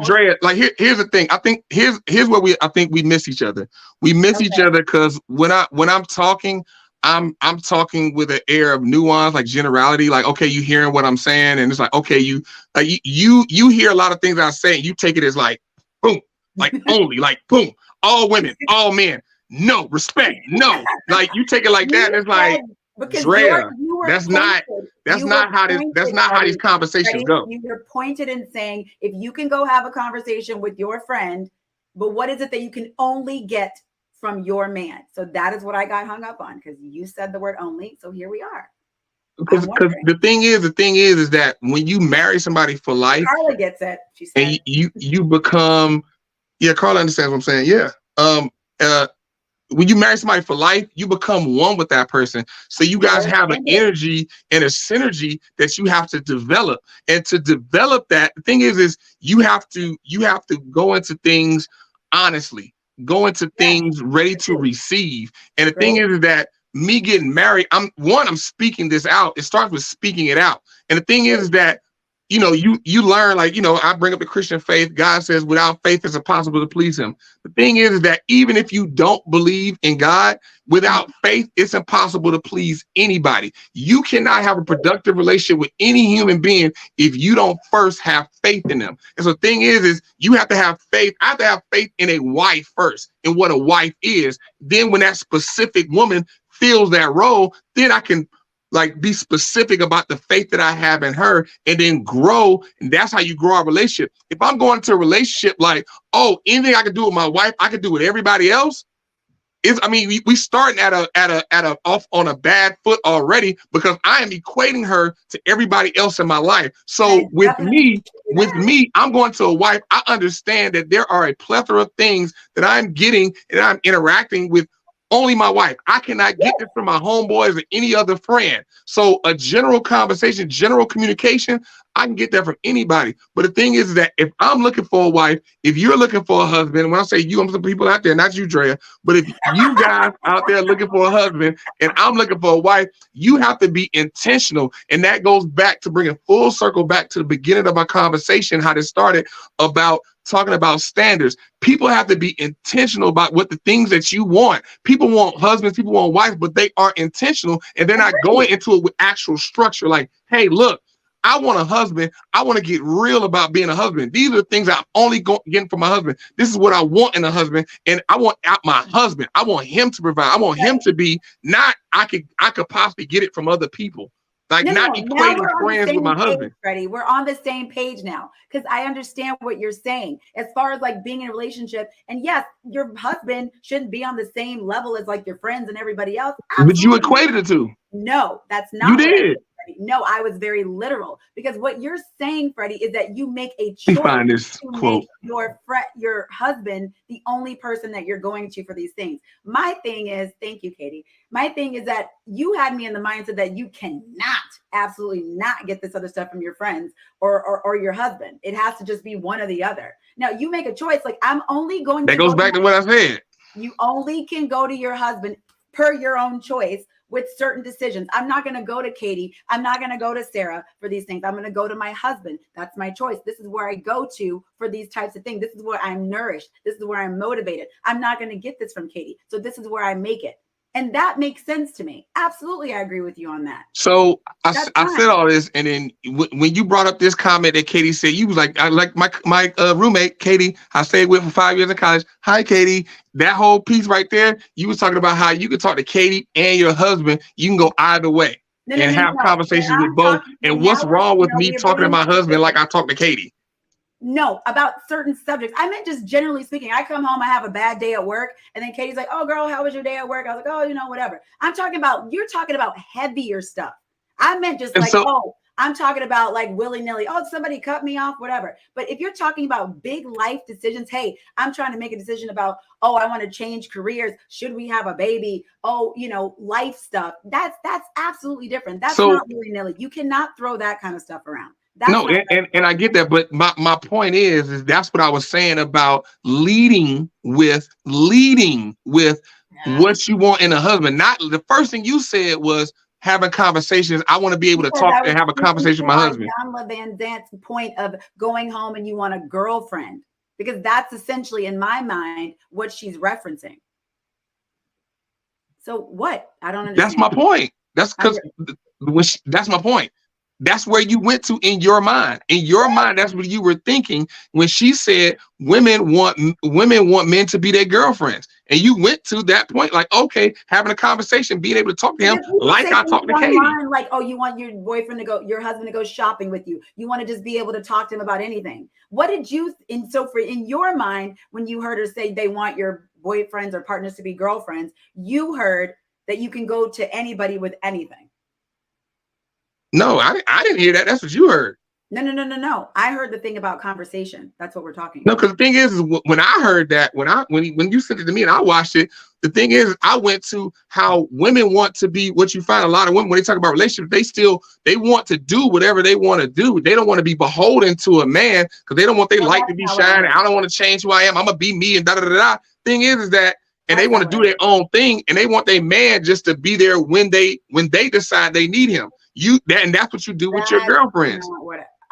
Drea, like here's the thing. I think here's where I think we miss each other. We miss each other because when I'm talking, I'm talking with an air of nuance, like generality, like, okay, you hearing what I'm saying. And it's like, okay, you hear a lot of things I say, and you take it as like, boom, like only, like, boom, all women, all men. No respect. No, like you take it like that. And it's like, Drea, that's not how these conversations go. You were pointed in saying, if you can go have a conversation with your friend, but what is it that you can only get from your man? So that is what I got hung up on, because you said the word only. So here we are. Because the thing is that when you marry somebody for life, Carla gets it. She said, and you become, Carla understands what I'm saying. Yeah. When you marry somebody for life, you become one with that person. So you guys have an energy and a synergy that you have to develop. And to develop that, the thing is you have to go into things honestly, go into things ready to receive. And the thing is that me getting married, I'm speaking this out. It starts with speaking it out. And the thing is that, you learn, like, I bring up the Christian faith. God says without faith, it's impossible to please him. The thing is that even if you don't believe in God, without faith, it's impossible to please anybody. You cannot have a productive relationship with any human being if you don't first have faith in them. And so the thing is you have to have faith. I have to have faith in a wife first, in what a wife is. Then when that specific woman fills that role, then I can be specific about the faith that I have in her, and then grow. And that's how you grow our relationship. If I'm going into a relationship like, oh, anything I can do with my wife, I can do with everybody else. We starting at a off on a bad foot already, because I am equating her to everybody else in my life. So with me, I'm going to a wife. I understand that there are a plethora of things that I'm getting and I'm interacting with only my wife. I cannot get this from my homeboys or any other friend. So a general conversation, general communication, I can get that from anybody. But the thing is that if I'm looking for a wife, if you're looking for a husband, when I say you, I'm some people out there, not you, Drea, but if you guys out there looking for a husband and I'm looking for a wife, you have to be intentional. And that goes back to bringing full circle back to the beginning of our conversation, how this started, about talking about standards. People have to be intentional about what the things that you want. People want husbands, people want wives, but they aren't intentional, and they're not going into it with actual structure. Like, hey, look, I want a husband. I want to get real about being a husband. These are the things I'm only getting from my husband. This is what I want in a husband, and I want out my husband. I want him to provide. I want him to be not. I could possibly get it from other people. Not equating friends with my husband. Freddie, we're on the same page now, because I understand what you're saying as far as being in a relationship. And yes, your husband shouldn't be on the same level as your friends and everybody else. Absolutely. But you equated the two. No, that's not. You did. No, I was very literal, because what you're saying, Freddie, is that you make a choice to make your husband the only person that you're going to for these things. My thing is, thank you, Katie. My thing is that you had me in the mindset that you cannot, absolutely not get this other stuff from your friends or your husband. It has to just be one or the other. Now you make a choice. I'm only going. That goes back to what I said. You only can go to your husband per your own choice with certain decisions. I'm not going to go to Katie. I'm not going to go to Sarah for these things. I'm going to go to my husband. That's my choice. This is where I go to for these types of things. This is where I'm nourished. This is where I'm motivated. I'm not going to get this from Katie. So this is where I make it. And that makes sense to me. Absolutely. I agree with you on that. So I said all this. And then when you brought up this comment that Katie said, you was like, I like my roommate, Katie, I stayed with for 5 years in college. Hi, Katie. That whole piece right there, you was talking about how you could talk to Katie and your husband. You can go either way and have conversations with both. And what's wrong with me talking to my husband like I talk to Katie? No, about certain subjects. I meant just generally speaking. I come home, I have a bad day at work, and then Katie's like, "Oh, girl, how was your day at work?" I was like, "Oh, whatever." You're talking about heavier stuff. I meant just like, I'm talking about like willy-nilly. Oh, somebody cut me off, whatever. But if you're talking about big life decisions, hey, I'm trying to make a decision about, oh, I want to change careers. Should we have a baby? Oh, life stuff. That's absolutely different. That's not willy-nilly. You cannot throw that kind of stuff around. And I get that, but my point is that's what I was saying about leading with what you want in a husband. Not the first thing you said was having conversations. I want to be able to talk and have a conversation with my husband. John Van Zant's point of going home and you want a girlfriend, because that's essentially in my mind what she's referencing. So what? I don't understand. That's my point. That's because that's my point. That's where you went to in your mind. In your mind, that's what you were thinking when she said women want men to be their girlfriends. And you went to that point, like, okay, having a conversation, being able to talk to him like I talk to Katie. Like, oh, you want your husband to go shopping with you. You want to just be able to talk to him about anything. What did you, in your mind, when you heard her say they want your boyfriends or partners to be girlfriends, you heard that you can go to anybody with anything. No, I didn't hear that. That's what you heard. No. I heard the thing about conversation. That's what we're talking about. No, because the thing is when I heard that, when you sent it to me and I watched it, the thing is I went to how women want to be. What you find a lot of women when they talk about relationships, they want to do whatever they want to do. They don't want to be beholden to a man because they don't want their light to be shining. I don't want to change who I am. I'm gonna be me and da da da da. Thing is that. And they want to do their own thing, and they want their man just to be there when they decide they need him. And that's what you do with your girlfriends.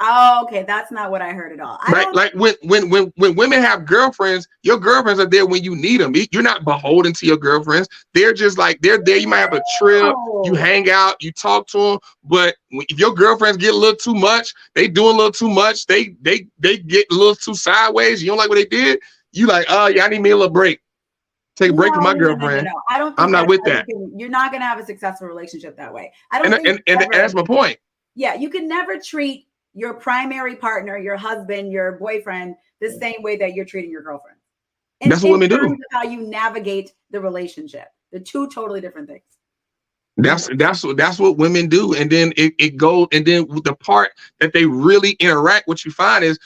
Okay, that's not what I heard at all. Like when women have girlfriends, your girlfriends are there when you need them. You're not beholden to your girlfriends. They're just like they're there. You might have a trip, you hang out, you talk to them. But if your girlfriends get a little too much, they do a little too much. They get a little too sideways. You don't like what they did. You like, oh yeah, I need me a little break. Take a break from my girlfriend. No. I don't. I'm not with that. You're not going to have a successful relationship that way. And that's my point. Yeah, you can never treat your primary partner, your husband, your boyfriend, the same way that you're treating your girlfriend. And that's what women do. How you navigate the relationship. They're two totally different things. That's what women do. And then it goes. And then the part that they really interact, what you find is,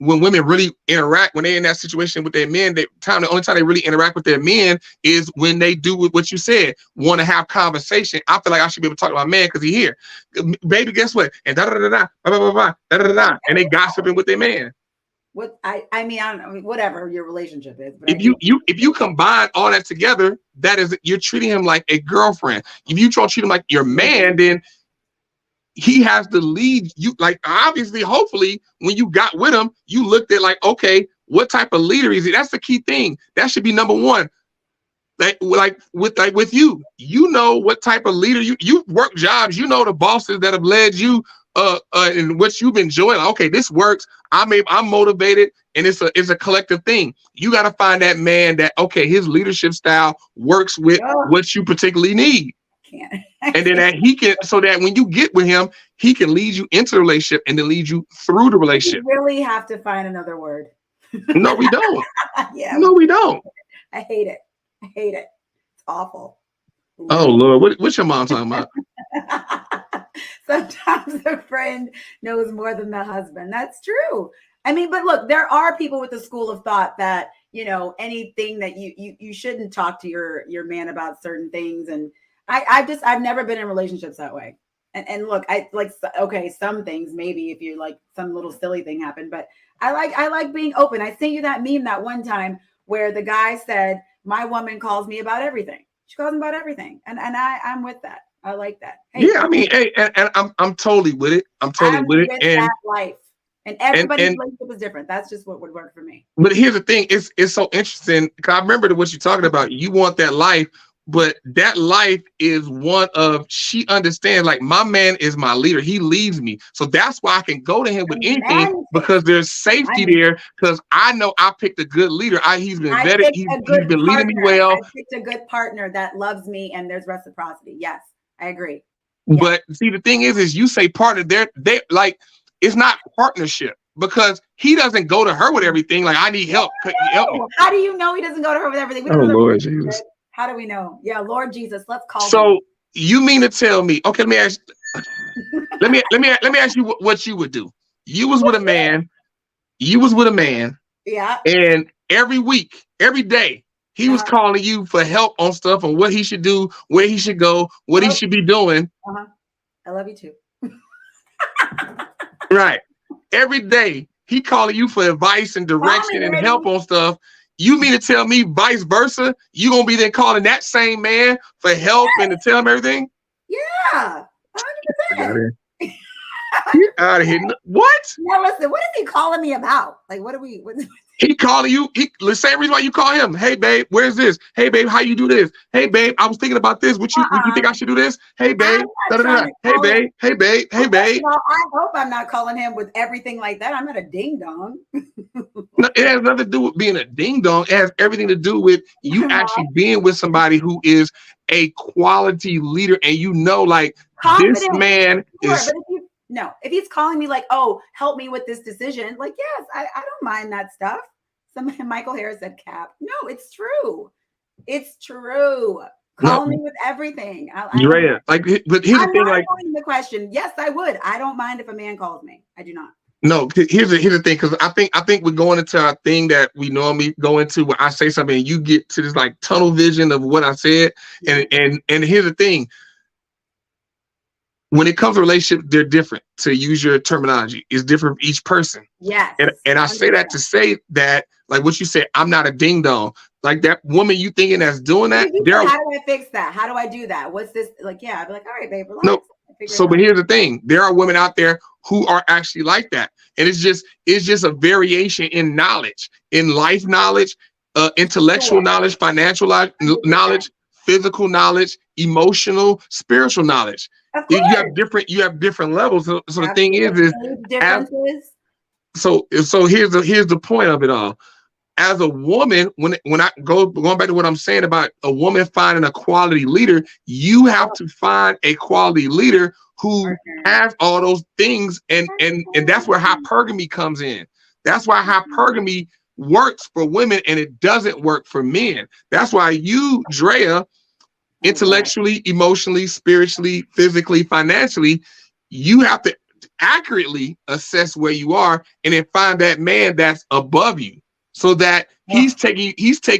when women really interact, when they're in that situation with their men, the only time they really interact with their men is when they do what you said, want to have conversation. I feel like I should be able to talk to my man because he's here. Baby, guess what? And da da da da da da da da, and they gossiping with their man. What I don't know, whatever your relationship is. But if you combine all that together, that is, you're treating him like a girlfriend. If you treat him like your man, then he has to lead you. Like, obviously, hopefully, when you got with him, you looked at like, okay, what type of leader is he? That's the key thing. That should be number one. Like with you, what type of leader you work jobs. You know the bosses that have led you and what you've enjoyed. Like, okay, this works. I'm motivated, and it's a collective thing. You got to find that man that, okay, his leadership style works with what you particularly need. And then that he can, so that when you get with him, he can lead you into the relationship and then lead you through the relationship. You really have to find another word. No, we don't. Yeah. No, we don't. I hate it. It's awful. Oh Lord, what's your mom talking about? Sometimes a friend knows more than the husband. That's true. I mean, but look, there are people with the school of thought that, anything that you shouldn't talk to your man about certain things. And I've never been in relationships that way. And look, some things, maybe if you like some little silly thing happened, but I like being open. I sent you that meme that one time where the guy said, my woman calls me about everything. She calls me about everything, and I'm with that. I like that. Hey, yeah, I mean, hey, and I'm totally with it. I'm totally with it. And that life. And everybody's relationship is different. That's just what would work for me. But here's the thing: it's so interesting because I remember what you're talking about. You want that life, but that life is one of, she understands, like, my man is my leader. He leads me, so that's why I can go to him with anything, because there's safety there. Because I know I picked a good leader. He's been vetted. He's been leading me well. I picked a good partner that loves me, and there's reciprocity. Yes, I agree. But see, the thing is you say partner. They like. It's not partnership, because he doesn't go to her with everything. Like, I need help. Help me. How do you know he doesn't go to her with everything? Lord Jesus. How do we know? Yeah, Lord Jesus. Let's call him. So you mean to tell me? Okay, let me ask. let me ask you what you would do. You was with a man. Yeah. And every week, every day, he was calling you for help on stuff, on what he should do, where he should go, what he should be doing. I love you too. Right. Every day he calling you for advice and direction and help on stuff. You mean to tell me vice versa? You gonna be then calling that same man for help and to tell him everything? Yeah. 100%. Get out of here. What? Now listen, what is he calling me about? Like, what he calling you? The same reason why you call him. Hey babe, where's this? Hey babe, how you do this? Hey babe, I was thinking about this. Would you think I should do this? Hey babe, hey babe, hey babe, hey babe. Well, I hope I'm not calling him with everything like that. I'm not a ding dong. No, it has nothing to do with being a ding dong. It has everything to do with you actually being with somebody who is a quality leader, and you know, like, this man is. No, if he's calling me like, oh, help me with this decision, like, yes, I don't mind that stuff. Michael Harris said cap. No, it's true. It's true. Call me with everything. Drea, like, but here's the thing, like, the question. Yes, I would. I don't mind if a man calls me. I do not. No, here's the thing, because I think we're going into our thing that we normally go into, where I say something and you get to this like tunnel vision of what I said. And here's the thing. When it comes to relationships, they're different. To use your terminology, it's different for each person. Yes. And I say that to say that, like what you said, I'm not a ding dong. Like, that woman you thinking that's doing that. How do I fix that? How do I do that? What's this? Like, yeah, I'd be like, all right, babe, relax. No. So, but here's the thing: there are women out there who are actually like that, and it's just a variation in knowledge, in life knowledge, intellectual knowledge, financial knowledge, physical knowledge, emotional, spiritual knowledge. You have different levels. So the thing is differences. So here's the point of it all. As a woman, when I going back to what I'm saying about a woman finding a quality leader, you have to find a quality leader who has all those things, and that's where hypergamy comes in. That's why hypergamy works for women and it doesn't work for men. That's why you, Drea, intellectually, emotionally, spiritually, physically, financially, you have to accurately assess where you are and then find that man that's above you, so that he's taking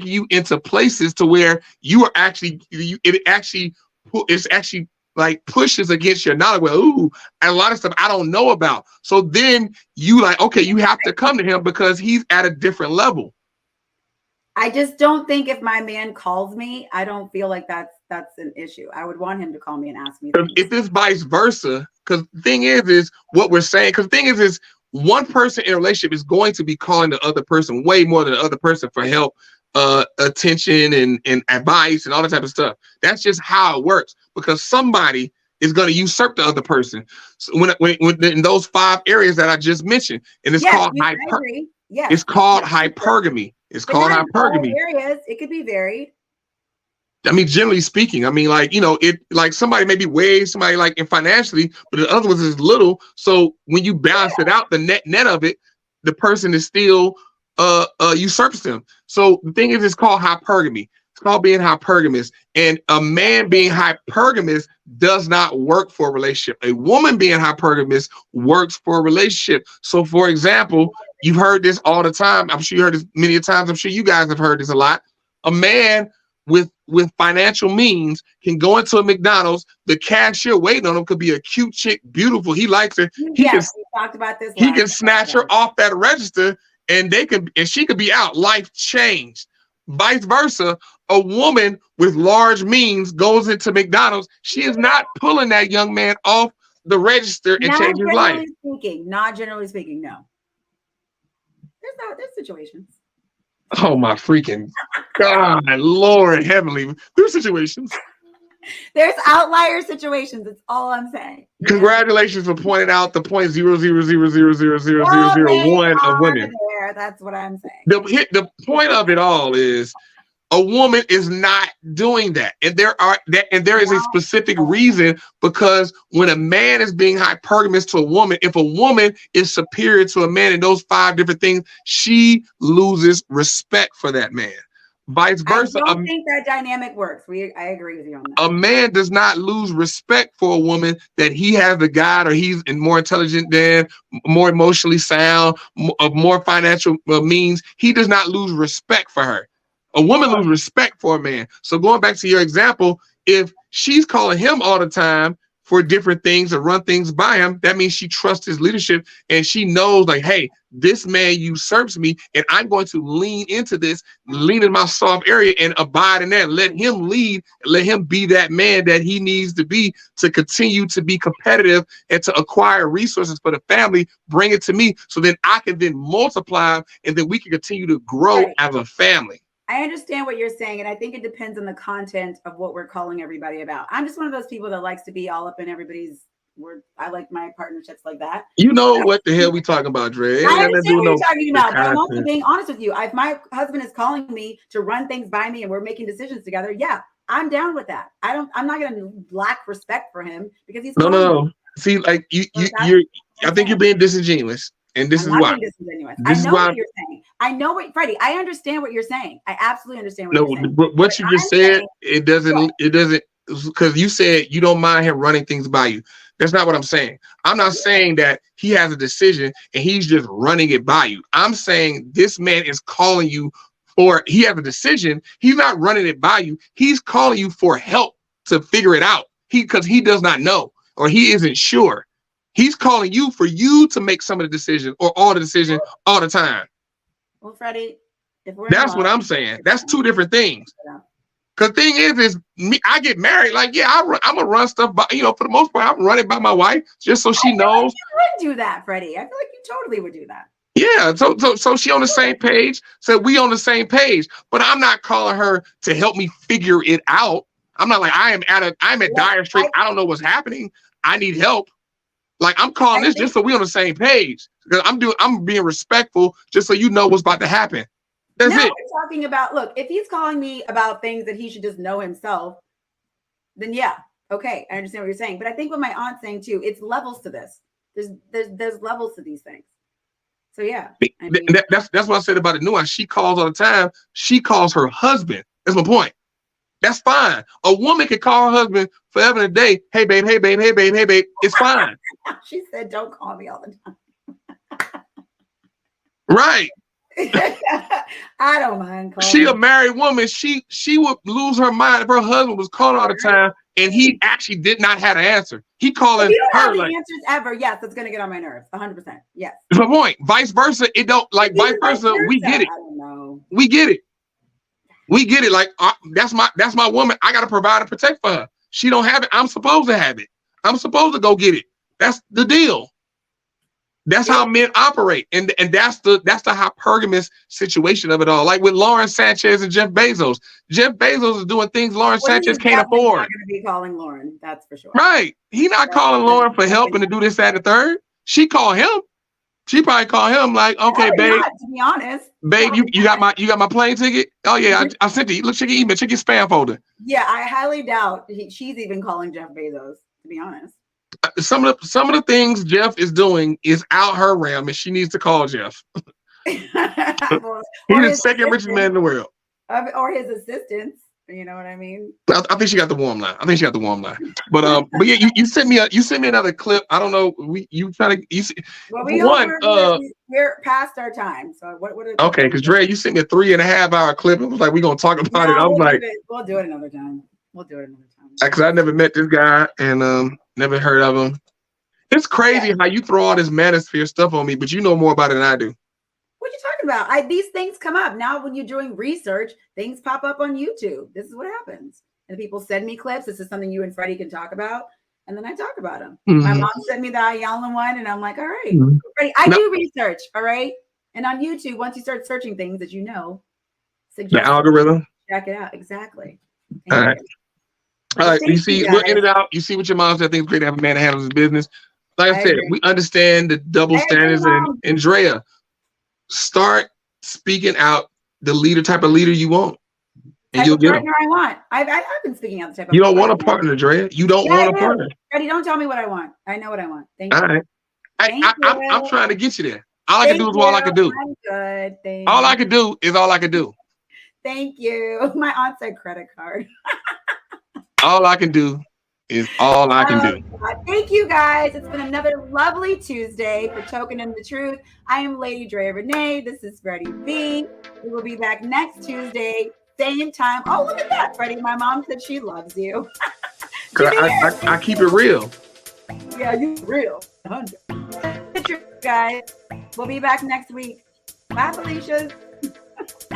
you into places to where you are actually it's actually like pushes against your knowledge. Well, ooh, and a lot of stuff I don't know about. So then you like, okay, you have to come to him because he's at a different level. I just don't think if my man calls me, I don't feel like that's an issue. I would want him to call me and ask me. If it's vice versa, because the thing is what we're saying, because the thing is one person in a relationship is going to be calling the other person way more than the other person for help, attention and advice and all that type of stuff. That's just how it works, because somebody is going to usurp the other person. So when in those 5 areas that I just mentioned, and it's called hypergamy. It's called hypergamy. It's called hypergamy. Areas, it could be varied. I mean, generally speaking, I mean, like, you know, it like somebody may be way somebody like in financially, but the other ones is little. So when you balance it out, the net of it, the person is still usurps them. So the thing is, it's called hypergamy. It's called being hypergamous. And a man being hypergamous does not work for a relationship. A woman being hypergamous works for a relationship. So, for example, you've heard this all the time. I'm sure you heard this many times. I'm sure you guys have heard this a lot. A man with financial means can go into a McDonald's. The cashier waiting on him could be a cute chick, beautiful. He likes her. We talked about this. He can snatch her off that register, and she could be out, life changed. Vice versa, a woman with large means goes into McDonald's, she is not pulling that young man off the register and changing his life. Not generally speaking, no. There's situations. Oh my freaking God, Lord heavenly. There's situations. There's outlier situations. That's all I'm saying. Congratulations for pointing out the 0.0000000001 of women. That's what I'm saying. The point of it all is a woman is not doing that, and there is a specific reason, because when a man is being hypergamous to a woman, if a woman is superior to a man in those 5 different things, she loses respect for that man. Vice versa. I don't think that dynamic works. I agree with you on that. A man does not lose respect for a woman that he has the guide, or he's more intelligent than, more emotionally sound, more financial means. He does not lose respect for her. A woman loses respect for a man. So going back to your example, if she's calling him all the time for different things or run things by him, that means she trusts his leadership, and she knows, like, hey, this man usurps me, and I'm going to lean into this, lean in my soft area and abide in that. Let him lead, let him be that man that he needs to be to continue to be competitive and to acquire resources for the family, bring it to me, so then I can then multiply, and then we can continue to grow as a family. I understand what you're saying, and I think it depends on the content of what we're calling everybody about. I'm just one of those people that likes to be all up in everybody's word. I like my partnerships like that. You know what the hell we talking about, Dre? I understand what you're talking about, but I'm also being honest with you. If my husband is calling me to run things by me and we're making decisions together, yeah, I'm down with that. I'm not going to lack respect for him because he's no. See, like you're I think you're being disingenuous. And this is why. I know what you're saying. I know what, Freddie, I understand what you're saying. I absolutely understand what you're saying. What you just said, it doesn't, because you said you don't mind him running things by you. That's not what I'm saying. I'm not saying that he has a decision and he's just running it by you. I'm saying this man is calling you for, he has a decision. He's not running it by you. He's calling you for help to figure it out. Because he does not know, or he isn't sure. He's calling you for you to make some of the decisions or all the decisions all the time. Well, Freddie, that's what I'm saying. That's 2 different things. Because thing is me, I get married. Like, yeah, I'm gonna run stuff by, for the most part, I'm running by my wife just so she knows. Like you would do that, Freddie. I feel like you totally would do that. Yeah, so she on the same page. So we on the same page. But I'm not calling her to help me figure it out. I'm not like I'm at dire straits. I don't know what's happening. I need help. Like, I'm calling this just so we on the same page. Because I'm being respectful just so you know what's about to happen. That's it. We're talking about, look, if he's calling me about things that he should just know himself, then yeah, okay, I understand what you're saying. But I think what my aunt's saying too, it's levels to this. There's levels to these things. So yeah. I mean, that's what I said about the nuance. She calls all the time. She calls her husband. That's my point. That's fine. A woman can call her husband forever and a day. Hey, babe, hey, babe, hey, babe, hey, babe. It's fine. She said, don't call me all the time. Right. I don't mind calling. She a married woman. She would lose her mind if her husband was calling all the time and he actually did not have an answer. He calling her like answers ever. Yes, that's gonna get on my nerves. 100%. Yes. That's my point. Vice versa. It don't like vice versa. We get it. I don't know. We get it. We get it. Like that's my woman. I gotta provide and protect for her. She don't have it. I'm supposed to have it. I'm supposed to go get it. That's the deal. That's how men operate, and that's the hypergamous situation of it all. Like with Lauren Sanchez and Jeff Bezos. Jeff Bezos is doing things Lauren Sanchez can't afford. Not going to be calling Lauren, that's for sure. Right? He not calling Lauren for help and to do this, that, and the third. She called him. She probably called him like, okay, babe. Not, to be honest, babe, you got my plane ticket. Oh yeah, I sent it. Look, check your email, check your spam folder. Yeah, I highly doubt she's even calling Jeff Bezos. To be honest. Some of the things Jeff is doing is out her realm, and she needs to call Jeff. He's the second richest man in the world. Or his assistants. You know what I mean? I think she got the warm line. But yeah, you sent me another clip. I don't know. We're past our time. So what okay, because Dre, you sent me a 3.5 hour clip. It was like, we're gonna talk about it. I was like, we'll do it another time. Because I never met this guy and never heard of him. It's crazy how you throw all this manosphere stuff on me, but you know more about it than I do. What you talking talking about. These things come up. Now when you're doing research, things pop up on YouTube. This is what happens. And people send me clips. This is something you and Freddie can talk about. And then I talk about them. My mom sent me the Ayala one, and I'm like, all right, Freddie, I do research, all right? And on YouTube, once you start searching things that you know, the algorithm. Check it out. Exactly. All right. All right. You see, we'll end it out. You see what your mom said. I think it's great to have a man that handles his business. Like I said, we understand the double standards. And Andrea, start speaking out the type of leader you want. And you'll get partner I want. I've been speaking out the type of You don't want a partner, Drea. You don't want a partner. Freddie, don't tell me what I want. I know what I want. Thank you. All right. I'm trying to get you there. All I can do is all I can do. I'm good. Thanks. All I can do is all I can do. Thank you. My aunt said credit card. All I can do is all I can do. Thank you, guys. It's been another lovely Tuesday for Token and the Truth. I am Lady Drea Renee. This is Freddie B. We will be back next Tuesday, same time. Oh, look at that, Freddie. My mom said she loves you. I keep it real. Yeah, you real. 100. Guys, we'll be back next week. Bye, Felicia's.